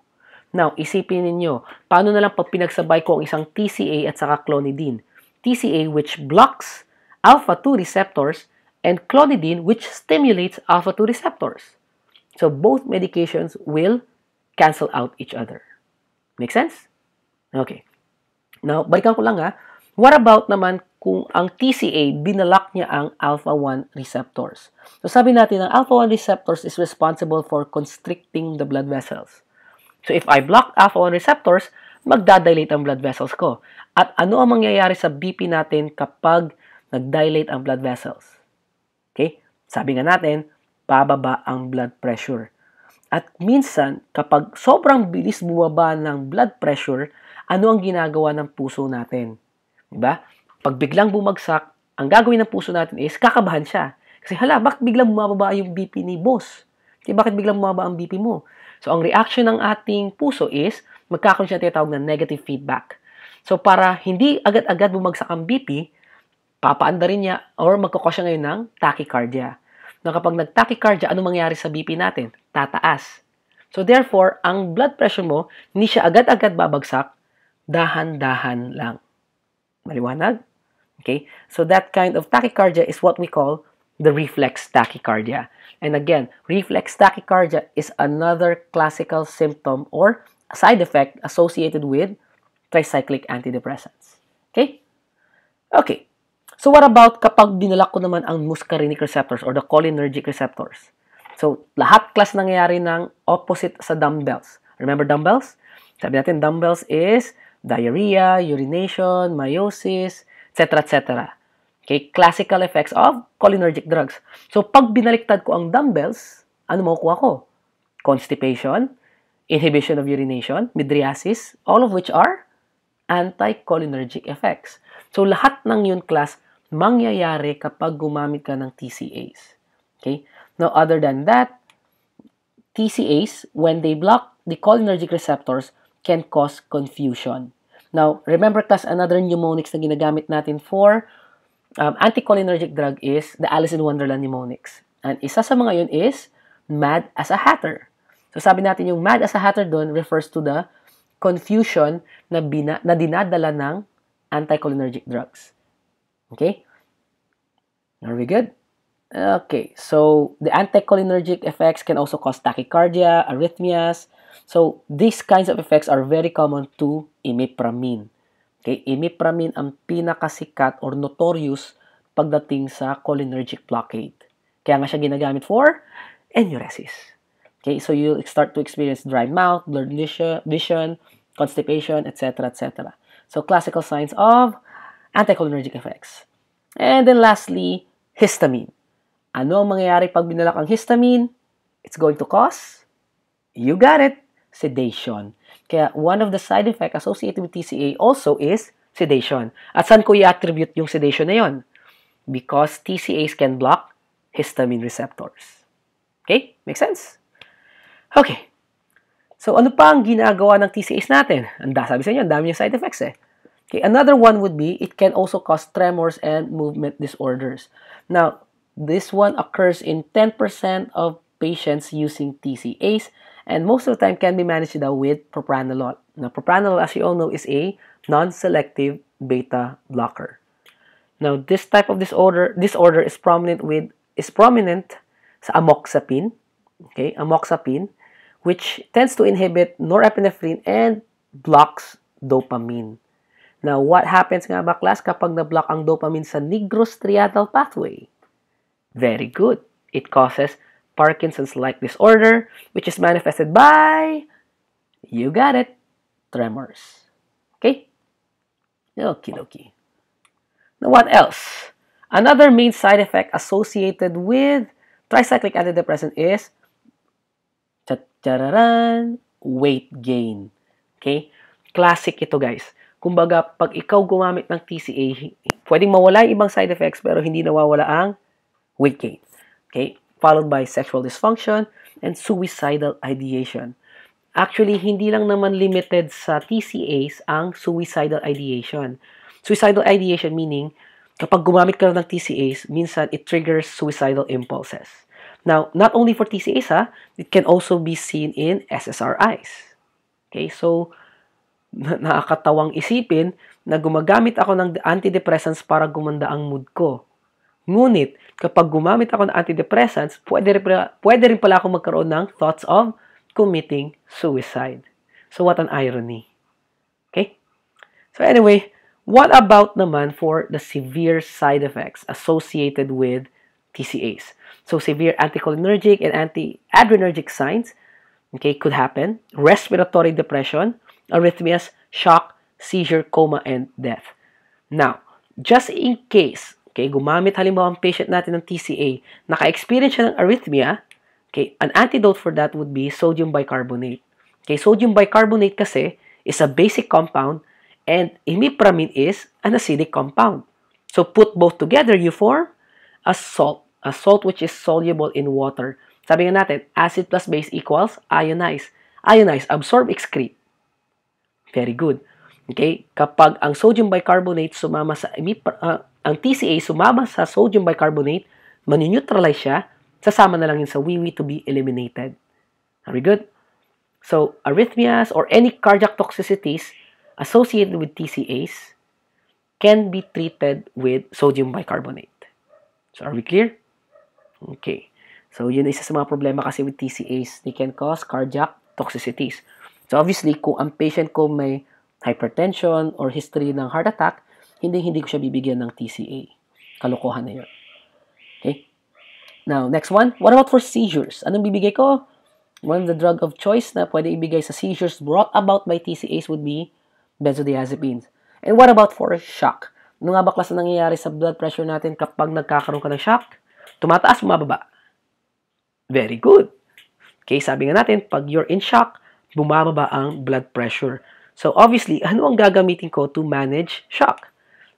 Now, isipin ninyo, paano na lang pag pinagsabay ko ang isang TCA at saka clonidine? TCA which blocks alpha-2 receptors and clonidine which stimulates alpha-2 receptors. So, both medications will cancel out each other. Make sense? Okay. Now, balikan ko lang what about naman kung ang TCA, binalak niya ang alpha-1 receptors? So, sabi natin, ang alpha-1 receptors is responsible for constricting the blood vessels. So, if I block alpha-1 receptors, magdadilate ang blood vessels ko. At ano ang mangyayari sa BP natin kapag nagdilate ang blood vessels? Okay? Sabi nga natin, bababa ang blood pressure. At minsan, kapag sobrang bilis bumaba ng blood pressure, ano ang ginagawa ng puso natin? Diba? Pag biglang bumagsak, ang gagawin ng puso natin is kakabahan siya. Kasi bakit biglang bumababa yung BP ni boss? Kasi bakit biglang bumababa ang BP mo? So, ang reaction ng ating puso is magkakaroon siya tinatawag na negative feedback. So, para hindi agad-agad bumagsak ang BP, papaanda rin niya or magkakos siya ngayon ng tachycardia. Na kapag nag-tachycardia, ano mangyayari sa BP natin? Tataas. So, therefore, ang blood pressure mo, hindi siya agad-agad babagsak, dahan-dahan lang. Maliwanag? Okay? So, that kind of tachycardia is what we call the reflex tachycardia. And again, reflex tachycardia is another classical symptom or side effect associated with tricyclic antidepressants. Okay? Okay. So, what about kapag binalak ko naman ang muscarinic receptors or the cholinergic receptors? So, lahat class nangyayari ng opposite sa dumbbells. Remember dumbbells? Sabi natin, dumbbells is diarrhea, urination, meiosis, etc. etc. Okay, classical effects of cholinergic drugs. So, pag binaliktad ko ang dumbbells, ano makukuha ko? Constipation, inhibition of urination, mydriasis, all of which are anti-cholinergic effects. So, lahat ng yun, class, mangyayari kapag gumamit ka ng TCAs. Okay? Now, other than that, TCAs, when they block the cholinergic receptors, can cause confusion. Now, remember, class, another mnemonics na ginagamit natin for anticholinergic drug is the Alice in Wonderland mnemonics. And isa sa mga yun is mad as a hatter. So, sabi natin yung mad as a hatter doon refers to the confusion na dinadala ng anticholinergic drugs. Okay? Are we good? Okay, so the anticholinergic effects can also cause tachycardia, arrhythmias. So, these kinds of effects are very common to imipramine. Okay, imipramine ang pinakasikat or notorious pagdating sa cholinergic blockade. Kaya nga siya ginagamit for enuresis. Okay, so you'll start to experience dry mouth, blurred vision, constipation, etc., etc. So, classical signs of anticholinergic effects. And then lastly, histamine. Ano ang mangyayari pag binalak ang histamine? It's going to cause, you got it, sedation. Kaya one of the side effects associated with TCA also is sedation. At saan ko i-attribute yung sedation na yon? Because TCAs can block histamine receptors. Okay? Make sense? Okay. So, ano pa ang ginagawa ng TCAs natin? Sabi sa inyo, ang dami yung side effects eh. Okay, another one would be, it can also cause tremors and movement disorders. Now, this one occurs in 10% of patients using TCAs, and most of the time can be managed with propranolol. Now, propranolol, as you all know, is a non-selective beta blocker. Now, this type of disorder is prominent sa amoxapine. Okay, amoxapine, which tends to inhibit norepinephrine and blocks dopamine. Now, what happens nga ba, class, kapag na-block ang dopamine sa nigrostriatal pathway? Very good. It causes Parkinson's-like disorder, which is manifested by, you got it, tremors. Okay? Okie dokie. Now, what else? Another main side effect associated with tricyclic antidepressant is weight gain. Okay? Classic ito, guys. Kumbaga, pag ikaw gumamit ng TCA, pwedeng mawala yung ibang side effects pero hindi nawawala ang weight gain. Okay? Followed by sexual dysfunction and suicidal ideation. Actually, hindi lang naman limited sa TCAs ang suicidal ideation. Suicidal ideation meaning, kapag gumamit ka ng TCAs, minsan it triggers suicidal impulses. Now, not only for TCAs, it can also be seen in SSRIs. Okay? So, nakakatawang isipin na gumagamit ako ng antidepressants para gumanda ang mood ko. Ngunit, kapag gumamit ako ng antidepressants, pwede rin pala ako magkaroon ng thoughts of committing suicide. So, what an irony. Okay? So, anyway, what about naman for the severe side effects associated with TCAs? So, severe anticholinergic and antiadrenergic signs, okay, could happen. Respiratory depression, arrhythmias, shock, seizure, coma, and death. Now, just in case, okay, gumamit halimbawa ang patient natin ng TCA, naka-experience siya ng arrhythmia, okay, an antidote for that would be sodium bicarbonate. Okay, sodium bicarbonate kasi is a basic compound and imipramine is an acidic compound. So, put both together, you form a salt which is soluble in water. Sabi nga natin, acid plus base equals ionize. Ionize, absorb, excrete. Very good. Okay? Kapag ang sodium bicarbonate sumama sa ang TCA sumama sa sodium bicarbonate, manineutralize siya, sasama na lang yun sa wiwi to be eliminated. Are we good? So, arrhythmias or any cardiac toxicities associated with TCAs can be treated with sodium bicarbonate. So, are we clear? Okay. So, yun isa sa mga problema kasi with TCAs. They can cause cardiac toxicities. So, obviously, kung ang patient ko may hypertension or history ng heart attack, hindi ko siya bibigyan ng TCA. Kalokohan na yun. Okay? Now, next one. What about for seizures? Anong bibigay ko? One of the drug of choice na pwede ibigay sa seizures brought about by TCAs would be benzodiazepines. And what about for shock? Ano nga ba klase nangyayari sa blood pressure natin kapag nagkakaroon ka ng shock? Tumataas, bumababa. Very good. Okay, sabi nga natin, pag you're in shock, bumababa ang blood pressure. So, obviously, ano ang gagamitin ko to manage shock?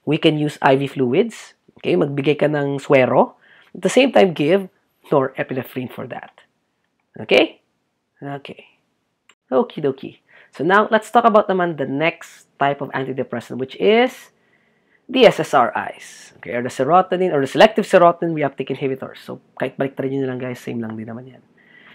We can use IV fluids. Okay, magbigay ka ng suero. At the same time, give norepinephrine for that. Okay? Okay. Okie dokie. So now, let's talk about naman the next type of antidepressant, which is the SSRIs. Okay, or the serotonin, or the selective serotonin reuptake inhibitors. So, kahit baliktarin nyo na lang guys, same lang din naman yan.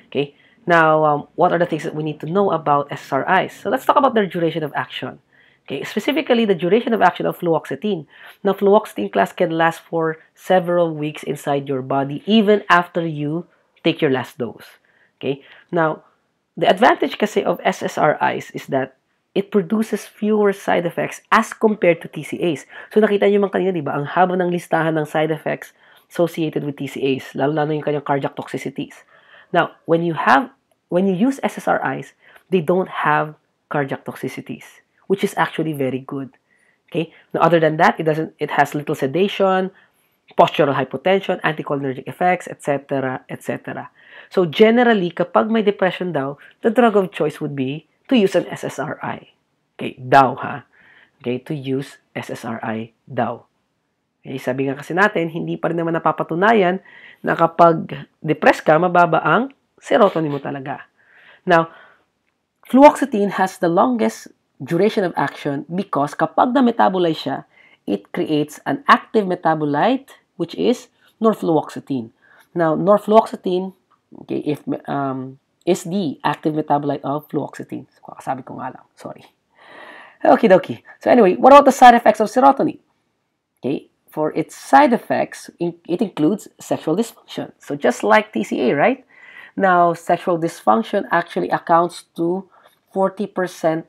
Okay? Now, what are the things that we need to know about SSRIs? So, let's talk about their duration of action. Okay, specifically, the duration of action of fluoxetine. Now, fluoxetine class can last for several weeks inside your body, even after you take your last dose. Okay? Now, the advantage kasi of SSRIs is that it produces fewer side effects as compared to TCAs. So, nakita nyo man kanina, di ba? Ang haba ng listahan ng side effects associated with TCAs, lalo-lalo yung kanyang cardiac toxicities. Now, when you use SSRIs, they don't have cardiac toxicities, which is actually very good. Okay? Now, other than that, it has little sedation, postural hypotension, anticholinergic effects, etc., etc. So, generally, kapag may depression daw, the drug of choice would be to use an SSRI. Okay, daw ha. Okay, to use SSRI daw. Okay, sabi nga kasi natin, hindi pa rin naman napapatunayan na kapag depressed ka, mababa ang serotonin mo talaga. Now, fluoxetine has the longest duration of action because kapag na-metabolize siya, it creates an active metabolite which is norfluoxetine. Now, norfluoxetine, okay, is the active metabolite of fluoxetine. So, kakasabi ko nga lang. Sorry. Okie dokie. So anyway, what about the side effects of serotonin? Okay, for its side effects, it includes sexual dysfunction. So just like TCA, right? Now, sexual dysfunction actually accounts to 40%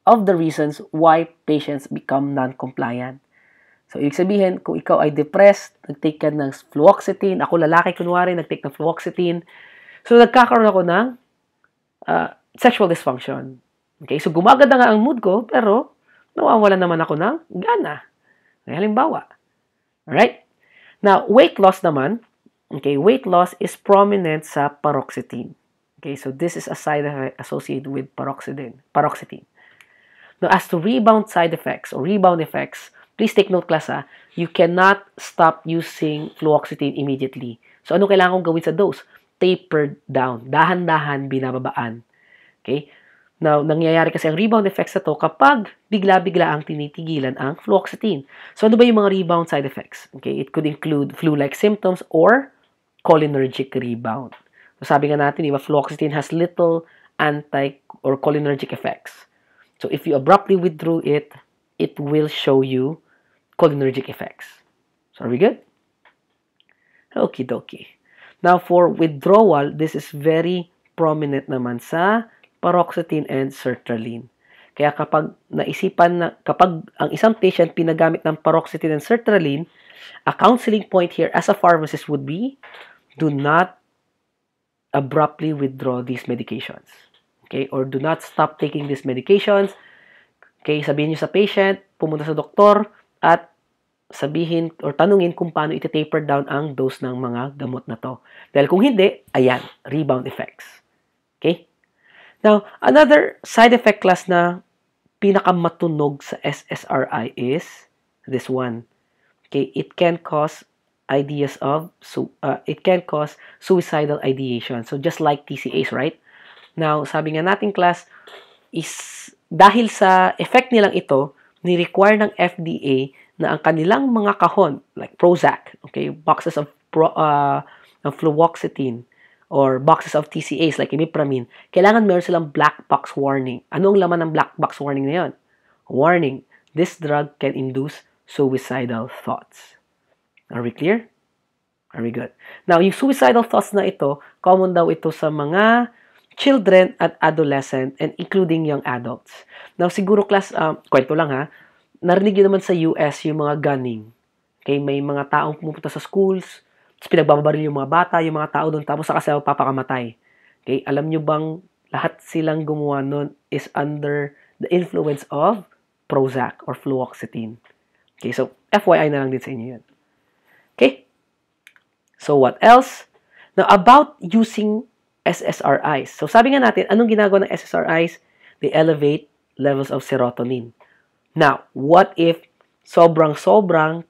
of the reasons why patients become non-compliant. So, ibig sabihin, kung ikaw ay depressed, nag-take ka ng fluoxetine, ako lalaki kunwari, nag-take ng fluoxetine, so nagkakaroon ako ng sexual dysfunction. Okay, so gumaganda nga ang mood ko, pero nawawalan naman ako ng gana. Okay, halimbawa. Alright? Now, weight loss naman, okay, weight loss is prominent sa paroxetine. Okay, so this is a side effect associated with paroxetine. Now, as to rebound side effects or rebound effects, please take note, class, you cannot stop using fluoxetine immediately. So, ano kailangan kong gawin sa dose? Tapered down. Dahan-dahan binababaan. Okay? Now, nangyayari kasi ang rebound effects na to kapag bigla-bigla ang tinitigilan ang fluoxetine. So, ano ba yung mga rebound side effects? Okay, it could include flu-like symptoms or cholinergic rebound. So, sabi nga natin, diba, fluoxetine has little anti- or cholinergic effects. So, if you abruptly withdraw it, it will show you cholinergic effects. So, are we good? Okie dokie. Now, for withdrawal, this is very prominent naman sa paroxetine and sertraline. Kaya kapag ang isang patient pinagamit ng paroxetine and sertraline, a counseling point here as a pharmacist would be, do not abruptly withdraw these medications. Okay? Or do not stop taking these medications. Okay? Sabihin nyo sa patient, pumunta sa doktor, at sabihin or tanungin kung paano iti-taper down ang dose ng mga gamot na to. Dahil kung hindi, ayan, rebound effects. Okay? Now, another side effect class na pinakamatunog sa SSRI is this one. Okay, it can cause suicidal ideation. So just like TCAs, right? Now, sabi nga natin class is dahil sa effect nilang ito, ni-require ng FDA na ang kanilang mga kahon like Prozac, okay, boxes of fluoxetine or boxes of TCAs like imipramine, kailangan meron silang black box warning. Ano ang laman ng black box warning na yun? Warning, this drug can induce suicidal thoughts. Are we clear? Are we good? Now, yung suicidal thoughts na ito, common daw ito sa mga children at adolescent and including young adults. Now, siguro class, kwento lang ha, narinig yun naman sa US yung mga gunning. Okay, may mga taong pumupunta sa schools, tapos pinagbabaril yung mga bata, yung mga tao doon, tapos saka sila papakamatay. Okay, alam nyo bang lahat silang gumawa nun is under the influence of Prozac or fluoxetine. Okay, so FYI na lang din sa inyo yun. Okay, so what else? Now, about using SSRIs. So sabi nga natin, anong ginagawa ng SSRIs? They elevate levels of serotonin. Now, what if sobrang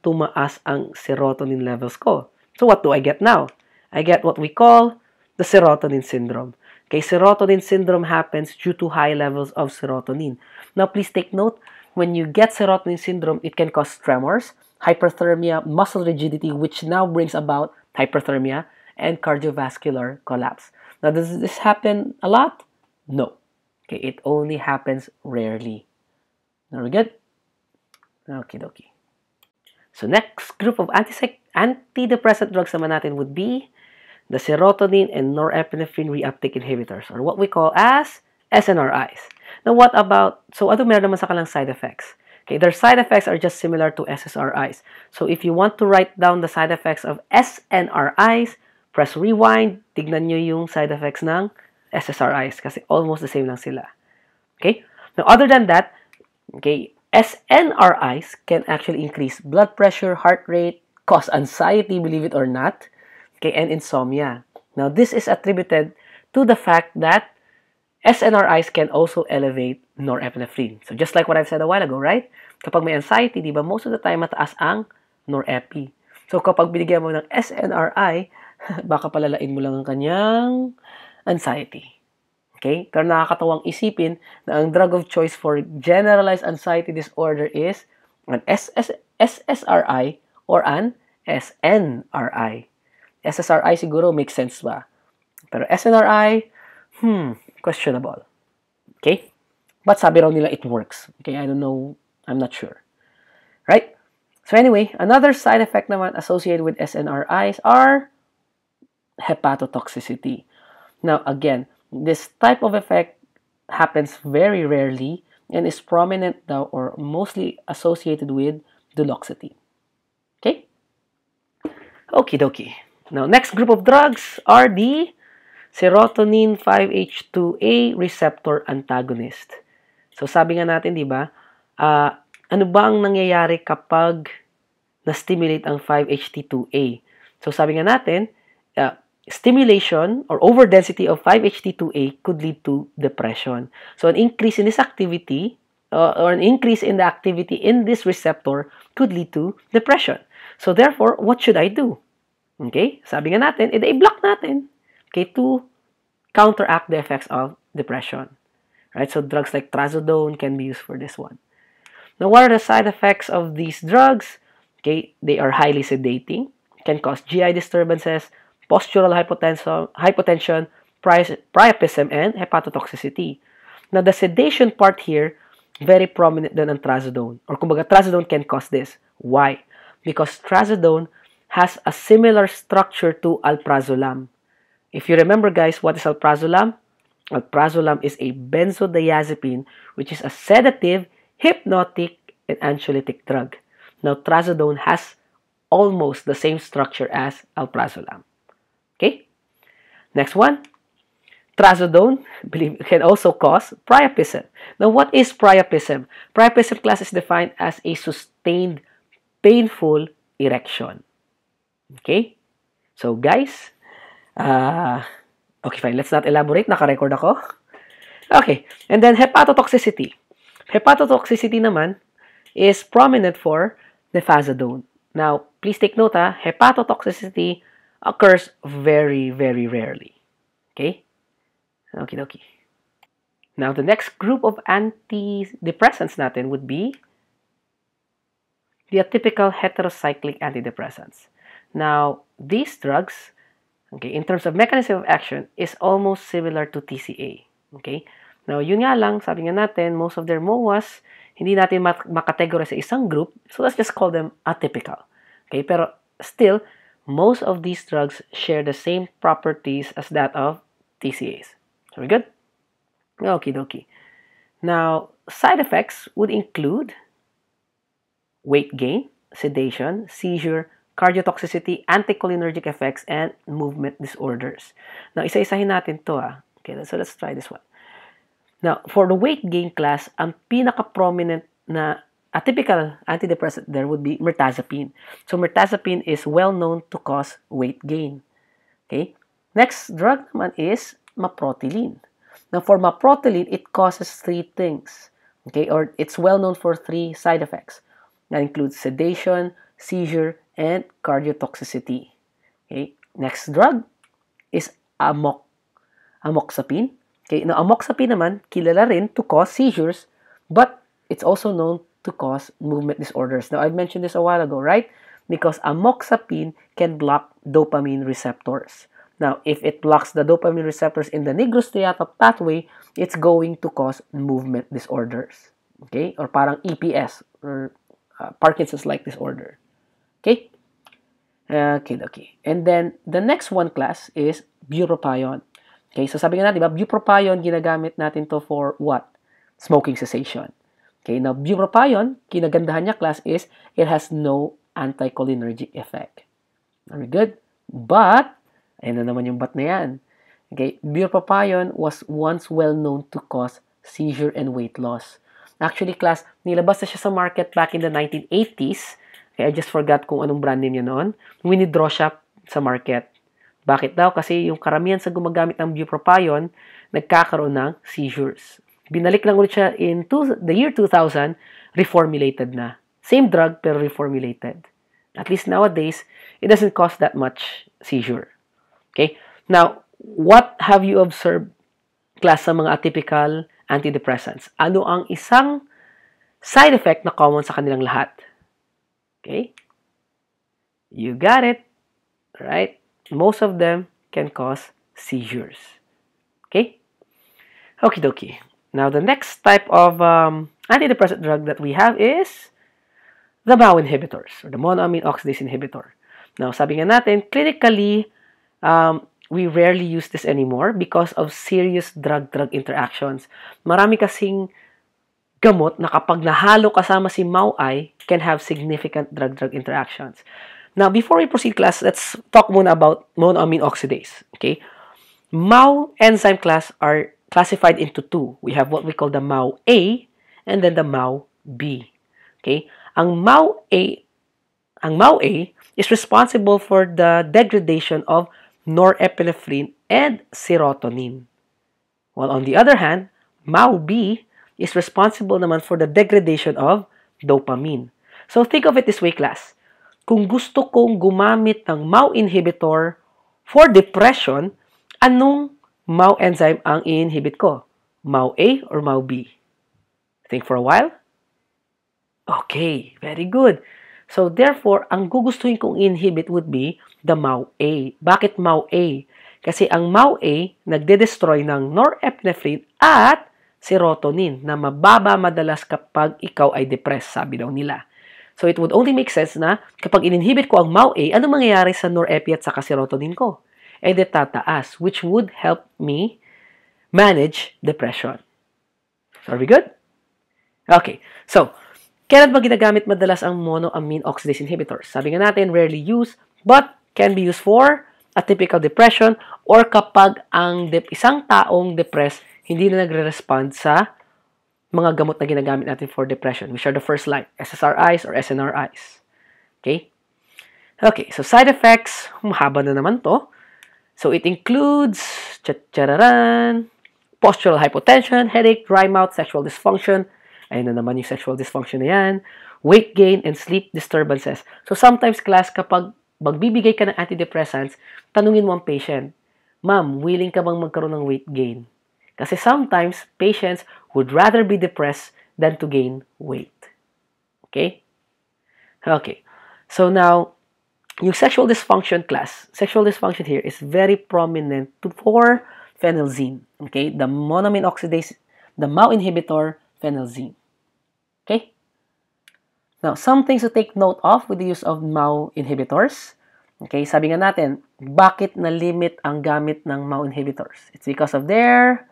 tumaas ang serotonin levels ko. So what do I get now? I get what we call the serotonin syndrome. Okay, serotonin syndrome happens due to high levels of serotonin. Now, please take note, when you get serotonin syndrome, it can cause tremors, hyperthermia, muscle rigidity, which now brings about hyperthermia, and cardiovascular collapse. Now, does this happen a lot? No. Okay, it only happens rarely. Are we good? Okie dokie. So next group of antidepressant drugs naman natin would be the serotonin and norepinephrine reuptake inhibitors, or what we call as SNRIs. Now what about, so ano meron naman sa kanilang side effects? Okay, their side effects are just similar to SSRIs. So if you want to write down the side effects of SNRIs, press rewind, tignan nyo yung side effects ng SSRIs kasi almost the same lang sila. Okay? Now other than that, okay, SNRIs can actually increase blood pressure, heart rate, cause anxiety, believe it or not, okay, and insomnia. Now, this is attributed to the fact that SNRIs can also elevate norepinephrine. So, just like what I've said a while ago, right? Kapag may anxiety, di ba, most of the time mataas ang norepi. So, kapag binigyan mo ng SNRI, baka palalain mo lang ang kanyang anxiety. Okay? Pero nakakatawang isipin na ang drug of choice for generalized anxiety disorder is an SSRI or an SNRI. SSRI siguro makes sense ba? Pero SNRI, questionable. Okay? But sabi raw nila it works. Okay, I don't know. I'm not sure. Right? So anyway, another side effect naman associated with SNRIs are hepatotoxicity. Now again, this type of effect happens very rarely and is prominent now or mostly associated with duloxetine. Okay? Okie dokie. Now, next group of drugs are the serotonin 5-HT2A receptor antagonist. So, sabi nga natin, di ba, ano ba ang nangyayari kapag na-stimulate ang 5-HT2A? So, sabi nga natin, stimulation or overdensity of 5-HT2A could lead to depression. So, an increase in this activity or an increase in the activity in this receptor could lead to depression. So, therefore, what should I do? Okay? Sabi nga natin, i-block natin, okay, to counteract the effects of depression. Right? So, drugs like trazodone can be used for this one. Now, what are the side effects of these drugs? Okay, they are highly sedating, can cause GI disturbances, postural hypotension, priapism, and hepatotoxicity. Now, the sedation part here, very prominent than ang trazodone. Or kumbaga, trazodone can cause this. Why? Because trazodone has a similar structure to alprazolam. If you remember, guys, what is alprazolam? Alprazolam is a benzodiazepine, which is a sedative, hypnotic, and anxiolytic drug. Now, trazodone has almost the same structure as alprazolam. Okay? Next one. Trazodone can also cause priapism. Now, what is priapism? Priapism class is defined as a sustained, painful erection. Okay? So, guys, okay, fine. Let's not elaborate. Naka-record ako. Okay. And then, hepatotoxicity. Hepatotoxicity naman is prominent for nefazodone. Now, please take note, hepatotoxicity occurs very, very rarely. Okay? Okay, okay. Now, the next group of antidepressants natin would be the atypical heterocyclic antidepressants. Now, these drugs, okay, in terms of mechanism of action, is almost similar to TCA. Okay? Now, yun nga lang, sabi nga natin, most of their MOAs, hindi natin makategorize sa isang group, so let's just call them atypical. Okay? Pero still, most of these drugs share the same properties as that of TCAs. So we're good? Okie dokie. Now, side effects would include weight gain, sedation, seizure, cardiotoxicity, anticholinergic effects, and movement disorders. Now, isa-isahin natin to. Okay, so let's try this one. Now, for the weight gain class, ang pinaka-prominent na atypical antidepressant there would be mirtazapine. So, mirtazapine is well known to cause weight gain. Okay? Next drug naman is maprotilene. Now, for maprotilene, it causes three things. Okay? Or it's well known for three side effects. That includes sedation, seizure, and cardiotoxicity. Okay? Next drug is amoxapine. Okay, now amoxapine naman, kilala rin to cause seizures, but it's also known to cause movement disorders. Now, I mentioned this a while ago, right? Because amoxapine can block dopamine receptors. Now, if it blocks the dopamine receptors in the nigrostriatal pathway, it's going to cause movement disorders. Okay? Or parang EPS, or Parkinson's-like disorder. Okay? Okay. And then, the next one class is bupropion. Okay, so sabi nga natin, diba, bupropion, ginagamit natin to for what? Smoking cessation. Okay, now, bupropion, kinagandahan niya class is, it has no anticholinergic effect. Very good? But, ayun na naman yung but na yan. Okay, bupropion was once well known to cause seizure and weight loss. Actually, class, nilabas na siya sa market back in the 1980s. Okay, I just forgot kung anong brand name niya noon. Winidraw siya sa market. Bakit daw? Kasi yung karamihan sa gumagamit ng bupropion, nagkakaroon ng seizures. Binalik lang ulit siya in the year 2000, reformulated na. Same drug, pero reformulated. At least nowadays, it doesn't cause that much seizure. Okay? Now, what have you observed, class, sa mga atypical antidepressants? Ano ang isang side effect na common sa kanilang lahat? Okay? You got it. Right? Most of them can cause seizures. Okay? Okie dokie. Now, the next type of antidepressant drug that we have is the MAO inhibitors, or the monoamine oxidase inhibitor. Now, sabi nga natin, clinically, we rarely use this anymore because of serious drug-drug interactions. Marami kasing gamot na kapag nahalo kasama si MAO-I can have significant drug-drug interactions. Now, before we proceed, class, let's talk muna about monoamine oxidase. Okay? MAO enzyme class are classified into two. We have what we call the MAO-A and then the MAO-B. Okay? Ang MAO-A is responsible for the degradation of norepinephrine and serotonin. While on the other hand, MAO-B is responsible naman for the degradation of dopamine. So think of it this way, class. Kung gusto kong gumamit ng MAO inhibitor for depression, anong MAO enzyme ang i-inhibit ko? MAO-A or MAO-B? Think for a while? Okay, very good. So therefore, ang gugustuhin kong inhibit would be the MAO-A. Bakit MAO-A? Kasi ang MAO-A nagde-destroy ng norepinephrine at serotonin na mababa madalas kapag ikaw ay depressed, sabi daw nila. So, it would only make sense na kapag in-inhibit ko ang MAO-A, ano mangyayari sa norepi at saka serotonin ko? Eh, tataas, which would help me manage depression. So, are we good? Okay. So, kailan ba ginagamit madalas ang monoamine oxidase inhibitors? Sabi nga natin, rarely used, but can be used for atypical depression or kapag ang isang taong depressed, hindi na nagre-respond sa mga gamot na ginagamit natin for depression, which are the first line, SSRIs or SNRIs. Okay? Okay, so side effects, mahaba na naman to. So it includes, postural hypotension, headache, dry mouth, sexual dysfunction. Ayun na naman yung sexual dysfunction na yan. Weight gain and sleep disturbances. So sometimes, class, kapag magbibigay ka ng antidepressants, tanungin mo ang patient, Ma'am, willing ka bang magkaroon ng weight gain? Kasi sometimes, patients would rather be depressed than to gain weight. Okay? Okay. So now, yung sexual dysfunction class, sexual dysfunction here is very prominent for phenelzine. Okay? The monoamine oxidase, the MAO inhibitor, phenelzine. Okay? Now, some things to take note of with the use of MAO inhibitors. Okay? Sabi nga natin, bakit na-limit ang gamit ng MAO inhibitors? It's because of their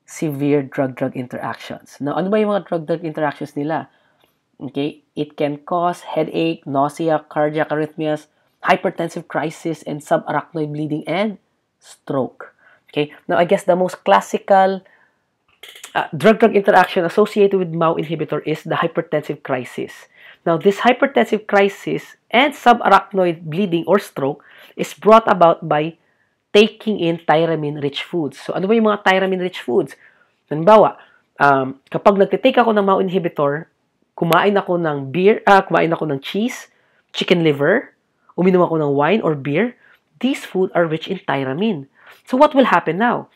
severe drug-drug interactions. Now, ano ba yung mga drug-drug interactions nila? Okay, it can cause headache, nausea, cardiac arrhythmias, hypertensive crisis, and subarachnoid bleeding, and stroke. Okay, now I guess the most classical drug-drug interaction associated with MAO inhibitor is the hypertensive crisis. Now, this hypertensive crisis and subarachnoid bleeding or stroke is brought about by taking in tyramine-rich foods. So, ano ba yung mga tyramine-rich foods? Halimbawa, kapag nagtitake ako ng MAO inhibitor, kumain ako ng kumain ako ng cheese, chicken liver, uminom ako ng wine or beer, these food are rich in tyramine. So what will happen now?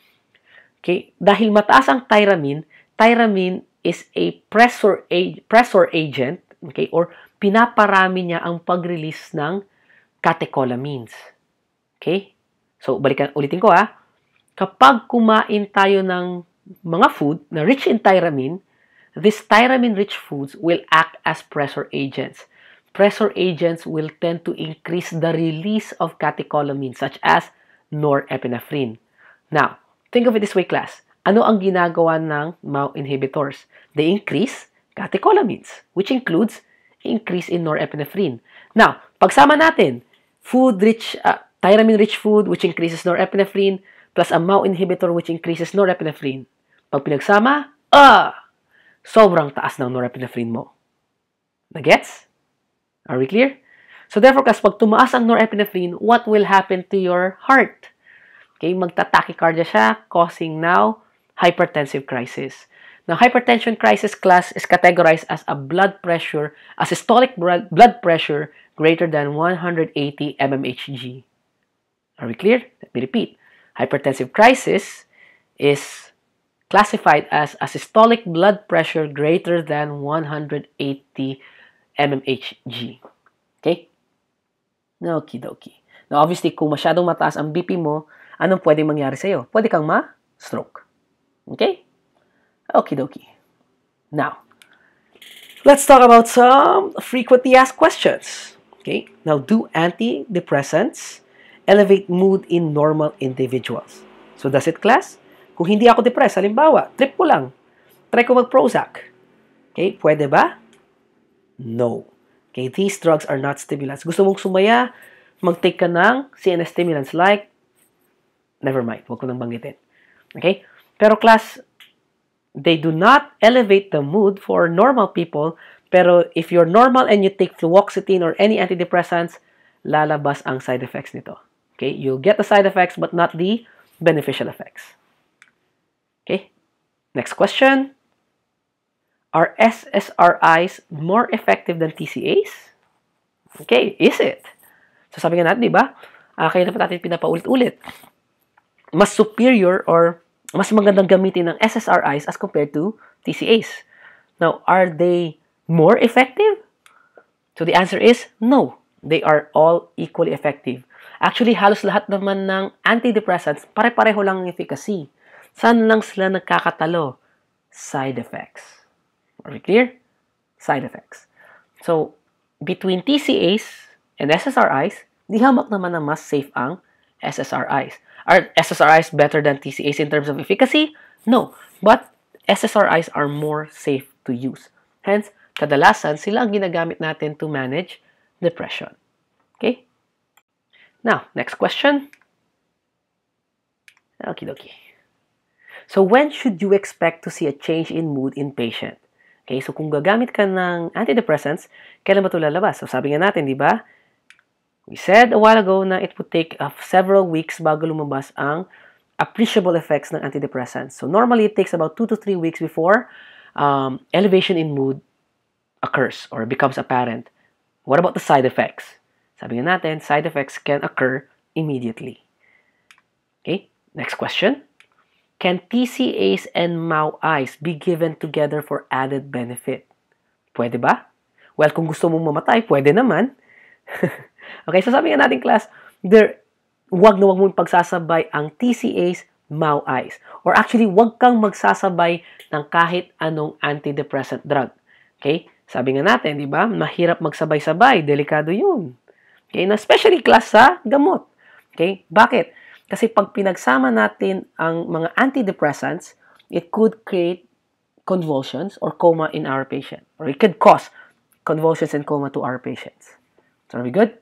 Okay, dahil mataas ang tyramine, tyramine is a pressor agent, okay, or pinaparami niya ang pag-release ng catecholamines. Okay? So ulitin ko kapag kumain tayo ng mga food na rich in tyramine, these tyramine-rich foods will act as pressure agents. Pressure agents will tend to increase the release of catecholamines such as norepinephrine. Now, think of it this way, class. Ano ang ginagawa ng MAO inhibitors? They increase catecholamines, which includes increase in norepinephrine. Now, pagsama natin, tyramine-rich food, which increases norepinephrine, plus a MAO inhibitor, which increases norepinephrine. Pag pinagsama, sobrang taas ng norepinephrine mo. Nagets? Are we clear? So therefore, kasi pag tumaas ang norepinephrine, what will happen to your heart? Okay, magta-tachycardia siya, causing now hypertensive crisis. Now, hypertension crisis class is categorized as a systolic blood pressure greater than 180 mmHg. Are we clear? Let me repeat. Hypertensive crisis is classified as a systolic blood pressure greater than 180 mmHg. Okay? Okie dokie. Now, obviously, kung masyadong mataas ang BP mo, anong pwedeng mangyari sa'yo? Pwede kang ma-stroke. Okay? Okie dokie. Now, let's talk about some frequently asked questions. Okay? Now, do antidepressants elevate mood in normal individuals? So, does it, class? Kung hindi ako depressed, halimbawa, trip ko lang, try ko mag-Prozac. Okay? Pwede ba? No. Okay? These drugs are not stimulants. Gusto mong sumaya, mag-take ka ng CNS stimulants like, never mind, huwag ko nang banggitin. Okay? Pero class, they do not elevate the mood for normal people, pero if you're normal and you take fluoxetine or any antidepressants, lalabas ang side effects nito. Okay? You'll get the side effects but not the beneficial effects. Okay? Next question. Are SSRIs more effective than TCAs? Okay, is it? So sabi nga natin, di ba? Kaya dapat natin pinapaulit-ulit. Mas superior or mas magandang gamitin ng SSRIs as compared to TCAs. Now, are they more effective? So the answer is no. They are all equally effective. Actually, halos lahat naman ng antidepressants, pare-pareho lang ang efficacy. Saan lang sila nagkakatalo? Side effects. Are we clear? Side effects. So, between TCAs and SSRIs, di hamak naman na mas safe ang SSRIs. Are SSRIs better than TCAs in terms of efficacy? No. But SSRIs are more safe to use. Hence, kadalasan sila ang ginagamit natin to manage depression. Okay? Now, next question. Okie dokie. So, when should you expect to see a change in mood in patient? Okay, so kung gagamit ka ng antidepressants, kailan ba ito lalabas? So, sabi nga natin, di ba? We said a while ago na it would take several weeks bago lumabas ang appreciable effects ng antidepressants. So, normally, it takes about 2 to 3 weeks before elevation in mood occurs or becomes apparent. What about the side effects? Sabi nga natin, side effects can occur immediately. Okay, next question. Can TCAs and MAOIs be given together for added benefit? Pwede ba? Well, kung gusto mong mamatay, pwede naman. Okay, so sabi nga natin, class, wag na wag mong pagsasabay ang TCAs, MAOIs. Or actually, wag kang magsasabay ng kahit anong antidepressant drug. Okay? Sabi nga natin, di ba? Mahirap magsabay-sabay. Delikado yun. Okay? Na especially, class, sa gamot. Okay? Bakit? Kasi pag pinagsama natin ang mga antidepressants, it could create convulsions or coma in our patient. Or it could cause convulsions and coma to our patients. So, are we good?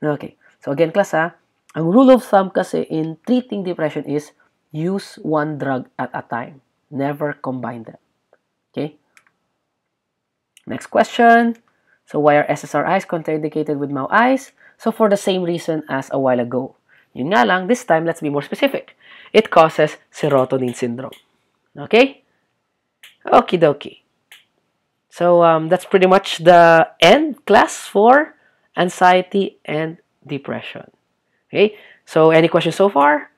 Okay. So, again, class, ang rule of thumb kasi in treating depression is use one drug at a time. Never combine them. Okay? Next question. So, why are SSRIs contraindicated with MAOIs? So, for the same reason as a while ago. Yun nga lang, this time, let's be more specific. It causes serotonin syndrome. Okay? Okie dokie. So that's pretty much the end class for anxiety and depression. Okay, so any questions so far?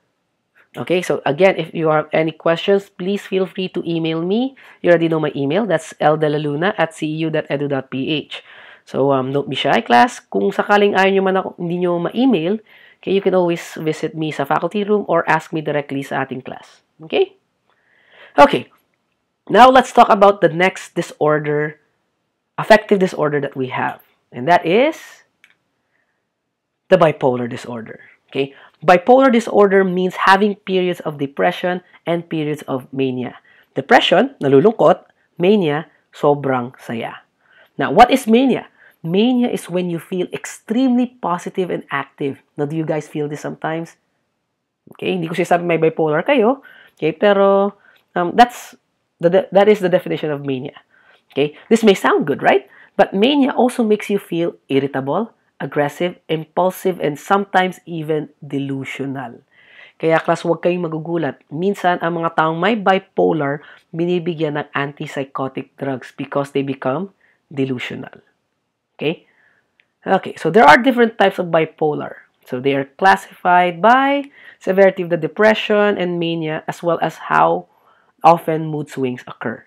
Okay, so again, if you have any questions, please feel free to email me. You already know my email. That's ldelaluna@ceu.edu.ph. So don't be shy, class. Kung sakaling ayaw nyo man ako, hindi nyo ma-email, okay, you can always visit me sa faculty room or ask me directly sa ating class. Okay? Okay, now let's talk about the next disorder, affective disorder that we have. And that is the bipolar disorder. Okay? Bipolar disorder means having periods of depression and periods of mania. Depression, nalulungkot. Mania, sobrang saya. Now, what is mania? Mania is when you feel extremely positive and active. Now, do you guys feel this sometimes? Okay, hindi ko sinasabi may bipolar kayo. Okay, pero that is the definition of mania. Okay, this may sound good, right? But mania also makes you feel irritable, aggressive, impulsive, and sometimes even delusional. Kaya class, huwag kayong magugulat. Minsan, ang mga taong may bipolar, binibigyan ng antipsychotic drugs because they become delusional. Okay? Okay, so there are different types of bipolar. So they are classified by severity of the depression and mania as well as how often mood swings occur.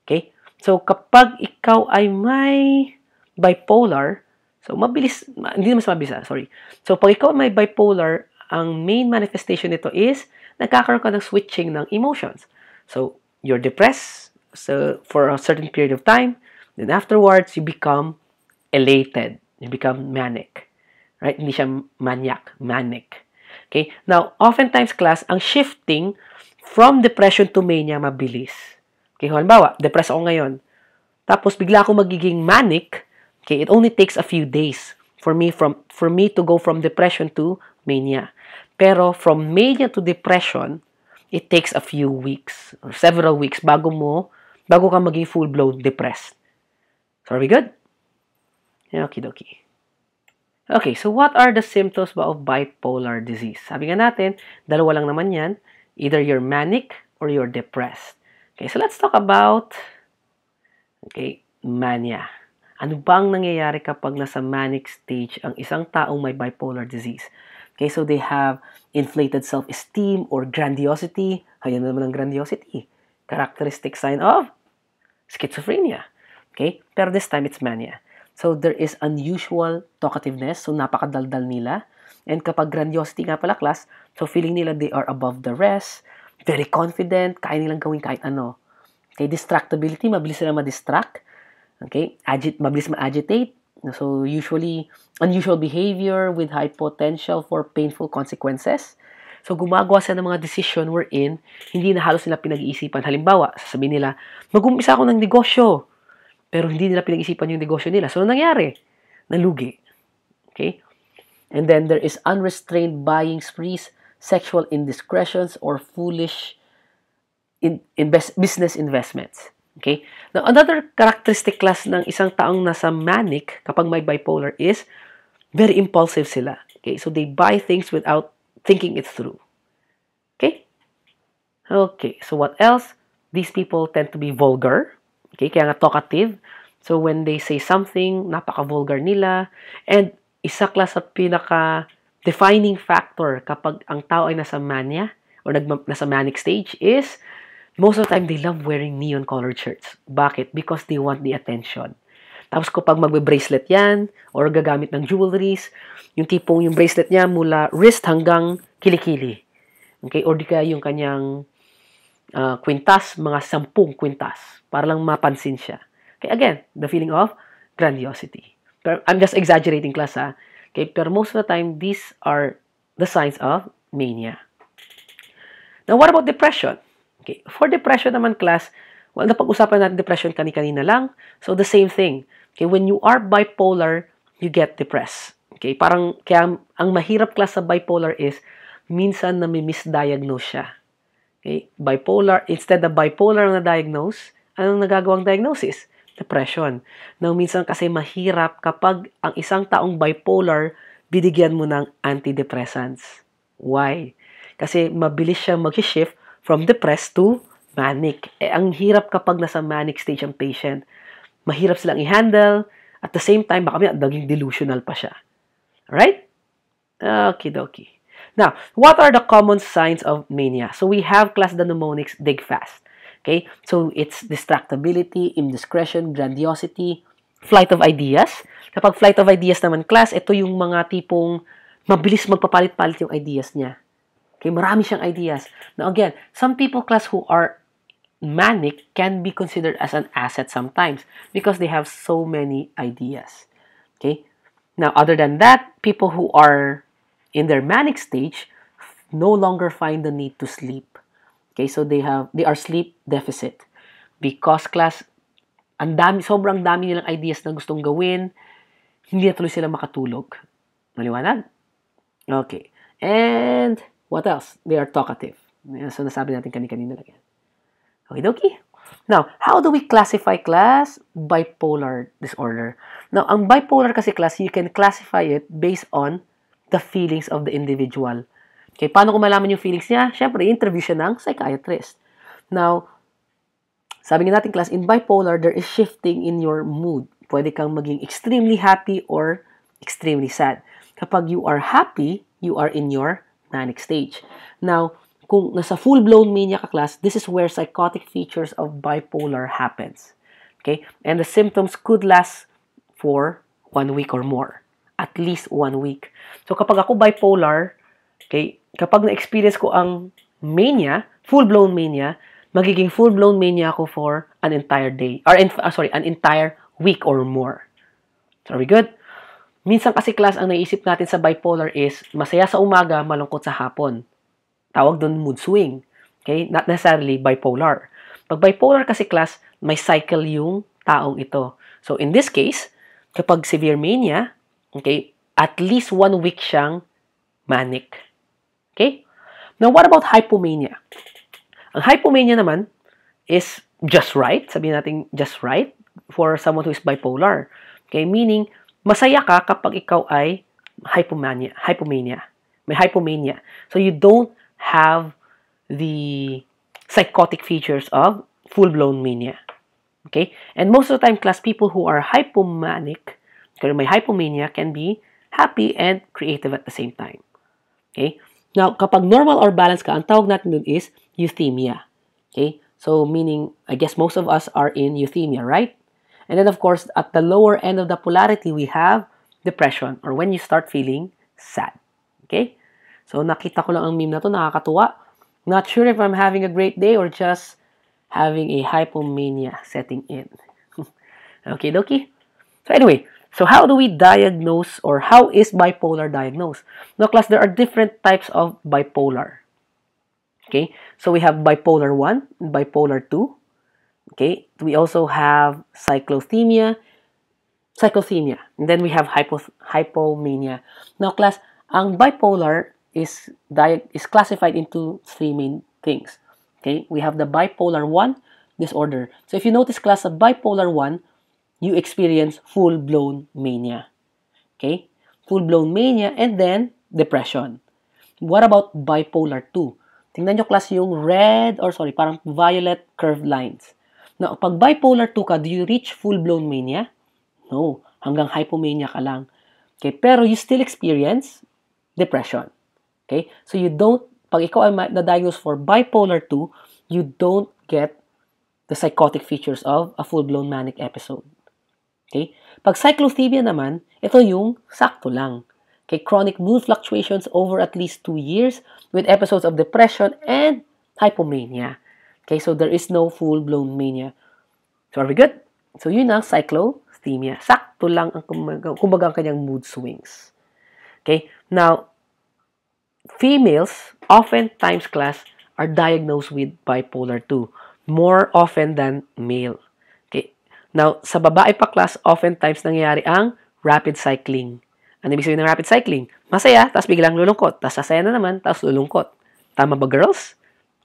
Okay? So kapag ikaw ay may bipolar, so mabilis, hindi mas mabilis, sorry. So pag ikaw may bipolar, ang main manifestation nito is nagkakaroon ka ng switching ng emotions. So you're depressed for a certain period of time, then afterwards you become elated. You become manic. Right? Hindi siya manic. Okay? Now, oftentimes, class, ang shifting from depression to mania mabilis. Okay, halimbawa, depressed ako ngayon. Tapos, bigla ako magiging manic. Okay, it only takes a few days for me to go from depression to mania. Pero, from mania to depression, it takes a few weeks or several weeks bago ka maging full-blown depressed. So, are we good? Okie dokie. Okay, so what are the symptoms of bipolar disease? Sabi nga natin, dalawa lang naman yan. Either you're manic or you're depressed. Okay, so let's talk about mania. Ano bang nangyayari kapag nasa manic stage ang isang taong may bipolar disease? Okay, so they have inflated self-esteem or grandiosity. Ayan naman ang grandiosity. Characteristic sign of schizophrenia. Okay, pero this time it's mania. So, there is unusual talkativeness. So, napakadaldal nila. And kapag grandiosity nga pala, class, so feeling nila they are above the rest, very confident, kaya nilang gawin kahit ano. Okay, distractibility, mabilis sila ma-distract. Okay, mabilis ma-agitate. So, usually, unusual behavior with high potential for painful consequences. So, gumagawa sila ng mga decision wherein, hindi na halos nila pinag-iisipan. Halimbawa, sasabihin nila, mag-umpisa ako ng negosyo. Pero hindi nila pinag-isipan yung negosyo nila. So, nangyari? Nalugi. Okay? And then, there is unrestrained buying sprees, sexual indiscretions, or foolish business investments. Okay? Now, another characteristic class ng isang taong nasa manic, kapag may bipolar, is very impulsive sila. Okay? So, they buy things without thinking it through. Okay? Okay. So, what else? These people tend to be vulgar. Okay, kaya nga talkative. So, when they say something, napaka-vulgar nila. And isa class sa pinaka-defining factor kapag ang tao ay nasa mania or nasa manic stage is most of the time they love wearing neon-colored shirts. Bakit? Because they want the attention. Tapos kapag magbe-bracelet yan or gagamit ng jewelries, yung tipong yung bracelet niya mula wrist hanggang kilikili. Okay? Or di kaya yung kanyang kwintas, mga 10 kwintas. Para lang mapansin siya. Okay, again, the feeling of grandiosity. Pero I'm just exaggerating, class, ha? Okay, pero most of the time, these are the signs of mania. Now, what about depression? Okay, for depression naman, class, well, napag-usapan natin depression kanina lang. So, the same thing. Okay, when you are bipolar, you get depressed. Okay, parang, kaya ang mahirap, class, sa bipolar is, minsan na may misdiagnose siya. Okay, bipolar, instead of bipolar na diagnose, anong nagagawang diagnosis? Depression. Now, minsan kasi mahirap kapag ang isang taong bipolar, binigyan mo ng antidepressants. Why? Kasi mabilis siyang mag-shift from depressed to manic. Ang hirap kapag nasa manic stage ang patient. mahirap silang i-handle, at the same time, baka naging delusional pa siya. Alright? Okie dokie. Now, what are the common signs of mania? So we have class the mnemonics dig fast. Okay? So it's distractibility, indiscretion, grandiosity, flight of ideas. Kapag flight of ideas naman class, ito yung mga tipong mabilis magpapalit-palit yung ideas niya. Okay? Marami siyang ideas. Now again, some people class who are manic can be considered as an asset sometimes because they have so many ideas. Okay? Now, other than that, people who are in their manic stage no longer find the need to sleep. Okay, so they are sleep deficit because class sobrang dami nilang ideas na gustong gawin, hindi na tuloy sila makatulog. Maliwanag? Okay. And what else? They are talkative. So nasabi natin kani-kanina lang yan. Okay, dokie. Now, how do we classify class? Bipolar disorder. Now, ang bipolar kasi class, you can classify it based on the feelings of the individual. Okay, paano ko malaman yung feelings niya? Siyempre, interview siya ng psychiatrist. Now, sabi nga natin class, in bipolar, there is shifting in your mood. Pwede kang maging extremely happy or extremely sad. Kapag you are happy, you are in your manic stage. Now, kung nasa full-blown mania ka class, this is where psychotic features of bipolar happens. Okay? And the symptoms could last for 1 week or more. At least 1 week. So kapag ako bipolar, okay, kapag na-experience ko ang mania, full-blown mania, magiging full-blown mania ako for an entire day. Or an entire week or more. So are we good? Minsan kasi class, ang naisip natin sa bipolar is masaya sa umaga, malungkot sa hapon. Tawag doon mood swing. Okay? Not necessarily bipolar. Pag bipolar kasi class, may cycle yung taong ito. So in this case, kapag severe mania, okay, at least 1 week siyang manic. Okay? Now, what about hypomania? Ang hypomania naman is just right. Sabihin natin just right for someone who is bipolar. Okay? Meaning, masaya ka kapag ikaw ay hypomania. May hypomania. So you don't have the psychotic features of full-blown mania. Okay? And most of the time, class, people who are hypomanic, kaya may hypomania, can be happy and creative at the same time. Okay? Now, kapag normal or balanced ka, ang tawag natin dun is euthymia. Okay? So, meaning, I guess most of us are in euthymia, right? And then, of course, at the lower end of the polarity, we have depression, or when you start feeling sad. Okay? So, nakita ko lang ang meme na to, nakakatuwa. Not sure if I'm having a great day or just having a hypomania setting in. Okay, dokie? So, anyway, so how do we diagnose or how is bipolar diagnosed? Now, class, there are different types of bipolar. Okay? So, we have bipolar 1 and bipolar 2. Okay? We also have cyclothymia, and then we have hypomania. Now, class, ang bipolar is classified into 3 main things. Okay? We have the bipolar 1 disorder. So if you notice class of bipolar 1, you experience full-blown mania. Okay? Full-blown mania and then depression. What about bipolar 2? Tingnan nyo class yung parang violet curved lines. Now, pag bipolar 2 ka, do you reach full-blown mania? No. Hanggang hypomania ka lang. Okay? Pero you still experience depression. Okay? So you don't, pag ikaw ay na-diagnose for bipolar 2, you don't get the psychotic features of a full-blown manic episode. Okay? Pag cyclothymia naman, ito yung sakto lang. Okay? Chronic mood fluctuations over at least 2 years with episodes of depression and hypomania. Okay? So there is no full-blown mania. So are we good? So yun ang cyclothymia. Sakto lang ang kumbaga ang kanyang mood swings. Okay? Now, females, oftentimes class, are diagnosed with bipolar 2 more often than male. Okay. Now, sa babae pa class, oftentimes nangyayari ang rapid cycling. Ano ibig sabihin ng rapid cycling? Masaya, tapos biglang lulungkot. Tapos sasaya na naman, tapos lulungkot. Tama ba, girls?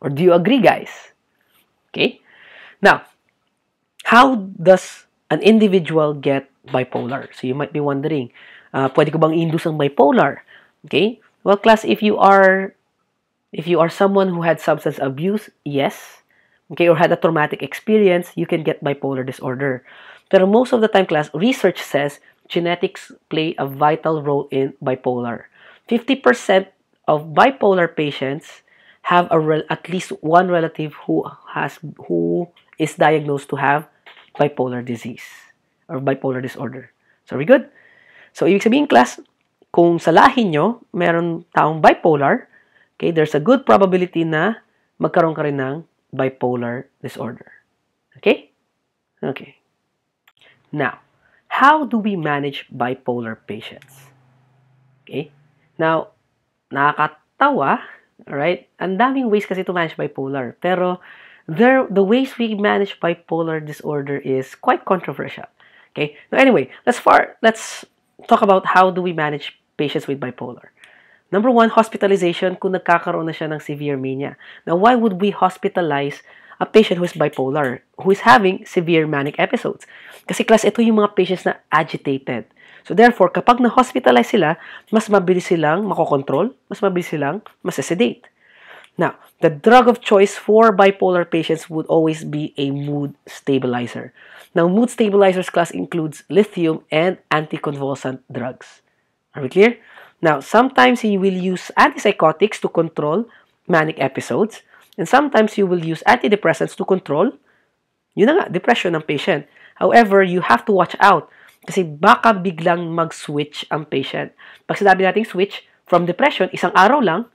Or do you agree, guys? Okay. Now, how does an individual get bipolar? So you might be wondering, pwede ko bang induce ang bipolar? Okay. Well, class, if you are someone who had substance abuse, yes. Okay, or had a traumatic experience, you can get bipolar disorder. Pero most of the time, class, research says genetics play a vital role in bipolar. 50% of bipolar patients have at least one relative who is diagnosed to have bipolar disease or bipolar disorder. So, are we good? So, ibig sabihin, class, kung sa lahi nyo, meron taong bipolar, okay, there's a good probability na magkaroon ka rin ng bipolar disorder. Okay? Okay. Now, how do we manage bipolar patients? Okay? Now, nakakatawa, alright? Ang daming ways kasi to manage bipolar. Pero, the ways we manage bipolar disorder is quite controversial. Okay? Now, anyway, let's talk about how do we manage patients with bipolar. Number one, hospitalization kung nagkakaroon na siya ng severe mania. Now, why would we hospitalize a patient who is bipolar, who is having severe manic episodes? Kasi class, ito yung mga patients na agitated. So therefore, kapag na-hospitalize sila, mas mabilis silang makokontrol, mas mabilis silang masasedate. Now, the drug of choice for bipolar patients would always be a mood stabilizer. Now, mood stabilizers class includes lithium and anticonvulsant drugs. Are we clear? Now, sometimes you will use antipsychotics to control manic episodes, and sometimes you will use antidepressants to control, yun na nga, depression ng patient. However, you have to watch out kasi baka biglang mag-switch ang patient. Pag sinabi natin switch from depression, isang araw lang,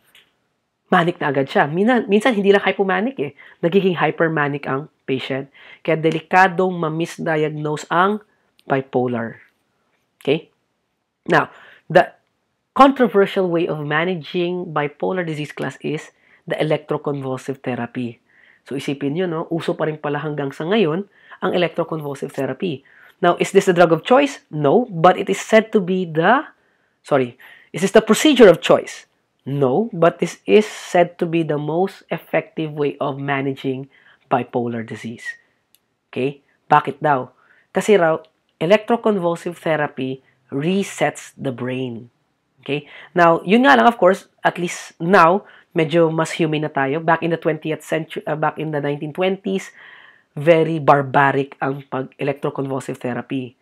manic na agad siya. Minsan hindi lang hypomanic eh. Nagiging hypermanic ang patient. Kaya delikadong ma-misdiagnose ang bipolar. Okay? Now, the controversial way of managing bipolar disease class is the electroconvulsive therapy. So isipin nyo, no? Uso pa rin pala hanggang sa ngayon ang electroconvulsive therapy. Now, is this the drug of choice? No, but it is said to be is this the procedure of choice? No, but this is said to be the most effective way of managing bipolar disease. Okay? Bakit daw? Kasi raw, electroconvulsive therapy resets the brain. Okay? Now, yun nga lang, of course, at least now, medyo mas humane na tayo. Back in the 20th century, back in the 1920s, very barbaric ang electroconvulsive therapy.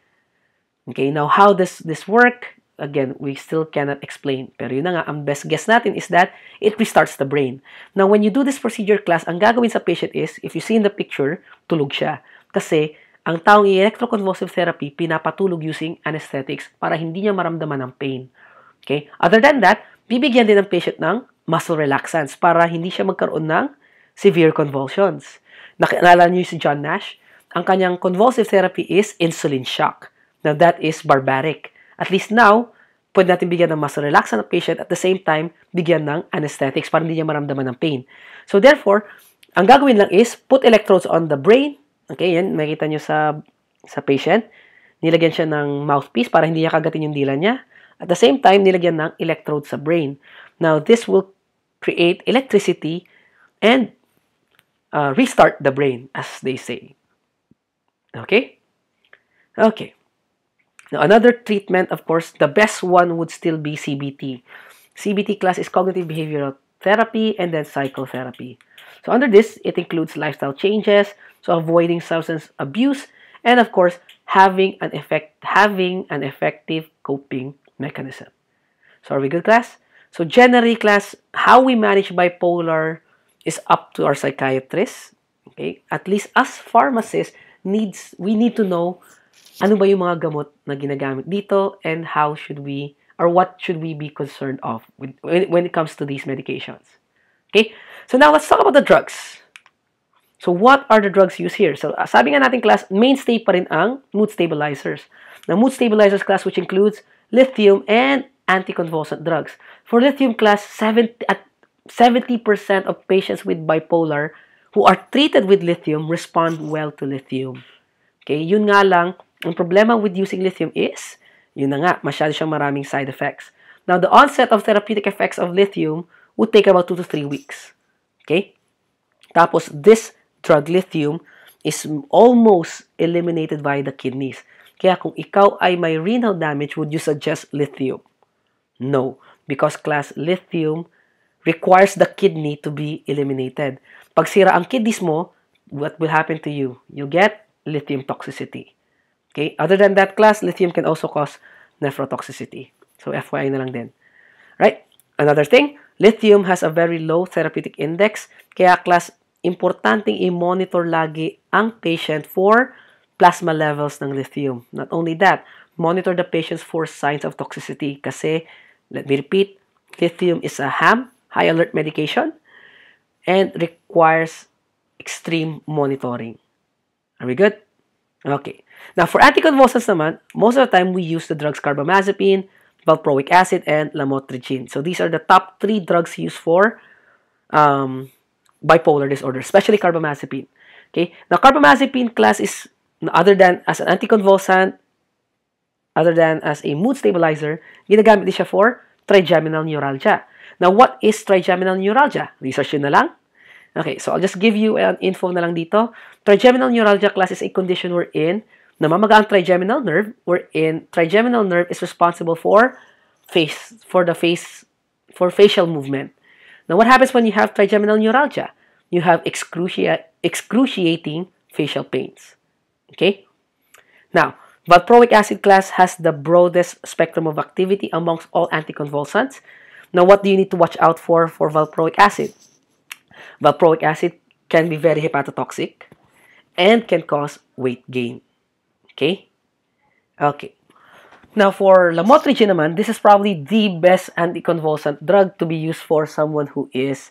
Okay, now how does this work? Again, we still cannot explain. Pero yun na nga, ang best guess natin is that it restarts the brain. Now, when you do this procedure class, ang gagawin sa patient is, if you see in the picture, tulog siya. Kasi, ang taong electroconvulsive therapy, pinapatulog using anesthetics para hindi niya maramdaman ng pain. Okay? Other than that, bibigyan din ng patient ng muscle relaxants para hindi siya magkaroon ng severe convulsions. Nakilala niyo si John Nash? Ang kanyang convulsive therapy is insulin shock. Now, that is barbaric. At least now, pwede natin bigyan ng muscle relaxant ng patient at the same time, bigyan ng anesthetics para hindi niya maramdaman ng pain. So, therefore, ang gagawin lang is put electrodes on the brain. Okay, yan, makikita niyo sa patient. Nilagyan siya ng mouthpiece para hindi niya kagatin yung dila niya. At the same time, nilagyan ng electrode sa brain. Now, this will create electricity and restart the brain, as they say. Okay? Okay. Now, another treatment, of course, the best one would still be CBT. CBT class is cognitive behavioral therapy and then psychotherapy. So under this, it includes lifestyle changes, so avoiding substance abuse, and of course, having an effective coping mechanism. So are we good, class? So generally, class, how we manage bipolar is up to our psychiatrist. Okay? At least as pharmacists, we need to know ano ba yung mga gamot na ginagamit dito and what should we be concerned of when it comes to these medications. Okay? So now let's talk about the drugs. So what are the drugs used here? So sabi nga natin class, mainstay pa rin ang mood stabilizers. Now mood stabilizers class which includes lithium and anticonvulsant drugs. For lithium class, 70% of patients with bipolar who are treated with lithium respond well to lithium. Okay? Yun nga lang, ang problema with using lithium is, yun na nga, masyado siyang maraming side effects. Now, the onset of therapeutic effects of lithium would take about 2 to 3 weeks. Okay? Tapos, this drug, lithium, is almost eliminated by the kidneys. Kaya kung ikaw ay may renal damage, would you suggest lithium? No. Because class, lithium requires the kidney to be eliminated. Pag sira ang kidneys mo, what will happen to you? You get lithium toxicity. Okay? Other than that class, lithium can also cause nephrotoxicity. So FYI na lang din. Right? Another thing, lithium has a very low therapeutic index. Kaya class, importanteng i-monitor lagi ang patient for plasma levels ng lithium. Not only that, monitor the patients for signs of toxicity. Kasi, let me repeat, lithium is a HAM, high alert medication, and requires extreme monitoring. Are we good? Okay. Now, for anticonvulsants naman, most of the time we use the drugs carbamazepine, valproic acid, and lamotrigine. So these are the top 3 drugs used for bipolar disorder, especially carbamazepine. Okay. Now, carbamazepine class is, other than as an anticonvulsant, other than as a mood stabilizer, ginagamit din siya for trigeminal neuralgia. Now, what is trigeminal neuralgia? Research yun na lang. Okay, so I'll just give you an info na lang dito. Trigeminal neuralgia class is a condition wherein namamaga ang trigeminal nerve, wherein trigeminal nerve is responsible for facial movement. Now, what happens when you have trigeminal neuralgia? You have excruciating facial pains. Okay? Now, valproic acid class has the broadest spectrum of activity amongst all anticonvulsants. Now, what do you need to watch out for valproic acid? Valproic acid can be very hepatotoxic and can cause weight gain. Okay? Okay. Now, for lamotrigine naman, this is probably the best anticonvulsant drug to be used for someone who is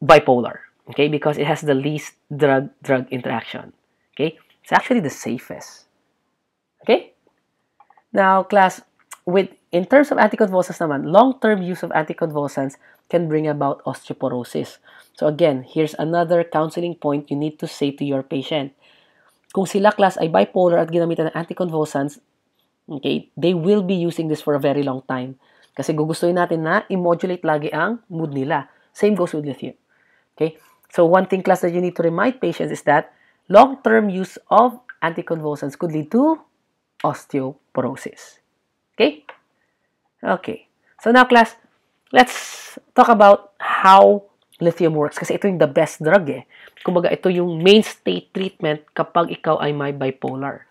bipolar. Okay? Because it has the least drug-drug interaction. Okay? It's actually the safest. Okay? Now, class, in terms of anticonvulsants naman, long-term use of anticonvulsants can bring about osteoporosis. So again, here's another counseling point you need to say to your patient. Kung sila class ay bipolar at ginamitan ng anticonvulsants, okay, they will be using this for a very long time. Kasi gugustuhin natin na i-modulate lagi ang mood nila. Same goes with lithium. Okay? So one thing class that you need to remind patients is that long-term use of anticonvulsants could lead to osteoporosis. Okay? Okay. So now class, let's talk about how lithium works. Kasi ito yung the best drug eh. Kumbaga, ito yung mainstay treatment kapag ikaw ay may bipolar.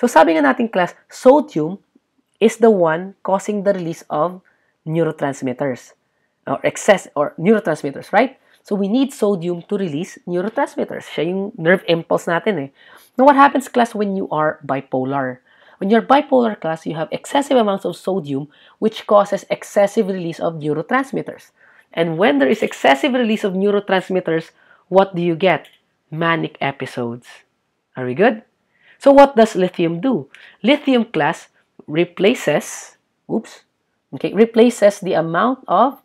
So sabi nga natin class, sodium is the one causing the release of neurotransmitters. Or neurotransmitters, right? So we need sodium to release neurotransmitters. Siya yung nerve impulse natin eh. Now what happens class when you are bipolar? When you're bipolar class, you have excessive amounts of sodium which causes excessive release of neurotransmitters. And when there is excessive release of neurotransmitters, what do you get? Manic episodes. Are we good? So what does lithium do? Lithium class replaces the amount of,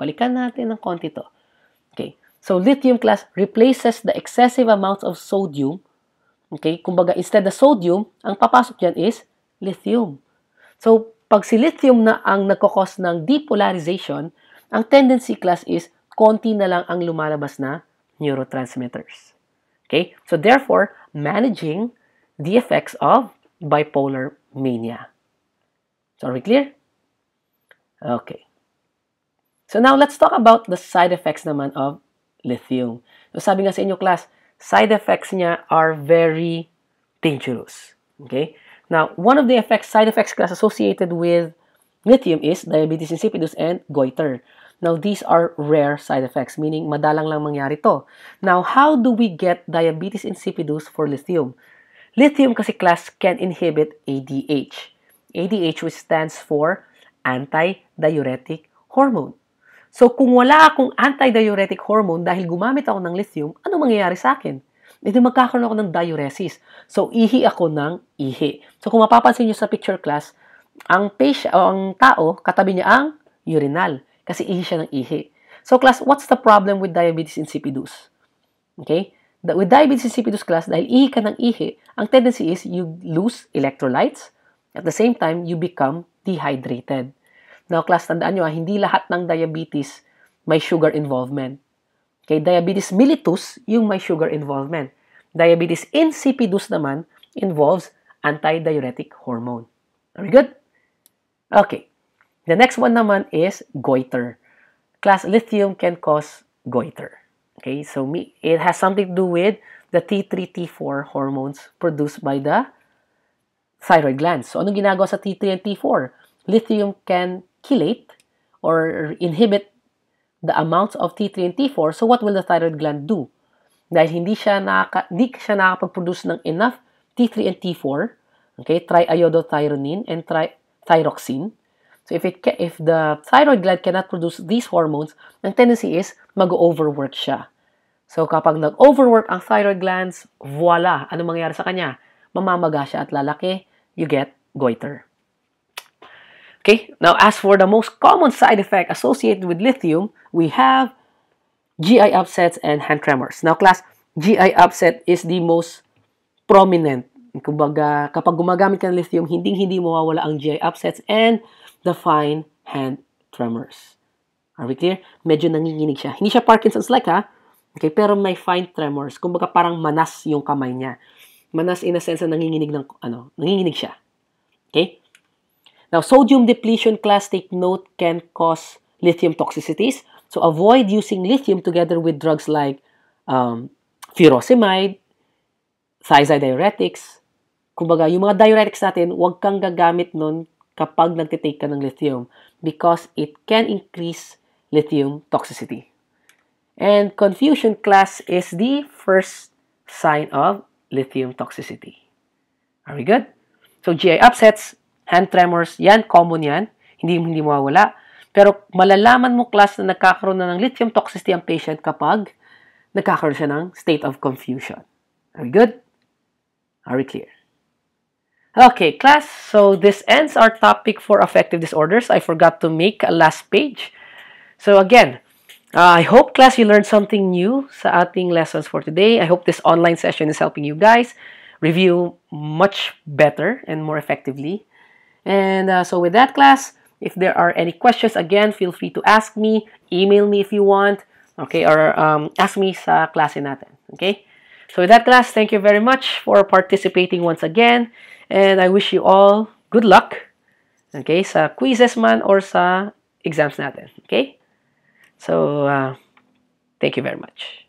balikan natin ng konti to. Okay, so lithium class replaces the excessive amounts of sodium. Okay, kumbaga instead of sodium, ang papasok dyan is lithium. So, pag si lithium na ang nagkakos ng depolarization, ang tendency class is konti na lang ang lumalabas na neurotransmitters. Okay? So, therefore, managing the effects of bipolar mania. So, are we clear? Okay. So, now let's talk about the side effects naman of lithium. So, sabi nga sa inyo class, side effects niya are very dangerous. Okay? Now, one of the side effects class associated with lithium is diabetes insipidus and goiter. Now, these are rare side effects, meaning madalang lang mangyari to. Now, how do we get diabetes insipidus for lithium? Lithium kasi class can inhibit ADH. ADH which stands for anti-diuretic hormone. So, kung wala akong anti-diuretic hormone dahil gumamit ako ng lithium, ano mangyayari sa akin? Ito magkakaroon ako ng diuresis. So, ihi ako ng ihi. So, kung mapapansin nyo sa picture class, ang tao, katabi niya ang urinal. Kasi ihi siya ng ihi. So, class, what's the problem with diabetes insipidus? Okay? With diabetes insipidus class, dahil ihi ka ng ihi, ang tendency is you lose electrolytes. At the same time, you become dehydrated. Now, class, tandaan nyo, hindi lahat ng diabetes may sugar involvement. Okay, diabetes mellitus, yung may sugar involvement. Diabetes insipidus naman involves anti-diuretic hormone. Are we good? Okay. The next one naman is goiter. Class, lithium can cause goiter. Okay, so it has something to do with the T3, T4 hormones produced by the thyroid glands. So, anong ginagawa sa T3 and T4? Lithium can chelate or inhibit the amounts of T3 and T4. So, what will the thyroid gland do? Dahil hindi siya nakapag-produce ng enough T3 and T4, okay, triiodothyronine and thyroxine. So, if the thyroid gland cannot produce these hormones, ang tendency is mag-overwork siya. So, kapag nag-overwork ang thyroid glands, voila! Ano mangyayari sa kanya? Mamamaga siya at lalaki. You get goiter. Okay, now as for the most common side effect associated with lithium, we have GI upsets and hand tremors. Now, class, GI upset is the most prominent. Kumbaga, kapag gumagamit ka ng lithium, hindi mawawala ang GI upsets and the fine hand tremors. Are we clear? Medyo nanginginig siya. Hindi siya Parkinson's-like, ha? Okay, pero may fine tremors. Kumbaga, parang manas yung kamay niya. Manas in a sense na nanginginig siya. Okay? Now, sodium depletion, class, take note, can cause lithium toxicities. So, avoid using lithium together with drugs like furosemide, thiazide diuretics. Kumbaga, yung mga diuretics natin, huwag kang gagamit nun kapag nagtitake ka ng lithium because it can increase lithium toxicity. And confusion, class, is the first sign of lithium toxicity. Are we good? So, GI upsets, hand tremors, yan, common yan. Hindi mawawala. Pero malalaman mo, class, na nagkakaroon na ng lithium toxicity ang patient kapag nagkakaroon siya ng state of confusion. Are we good? Are we clear? Okay, class. So, this ends our topic for affective disorders. I forgot to make a last page. So, again, I hope, class, you learned something new sa ating lessons for today. I hope this online session is helping you guys review much better and more effectively. And so with that, class, if there are any questions, again, feel free to ask me, email me if you want, okay, or ask me sa klase natin, okay? So with that, class, thank you very much for participating once again, and I wish you all good luck, okay, sa quizzes man or sa exams natin, okay? So, thank you very much.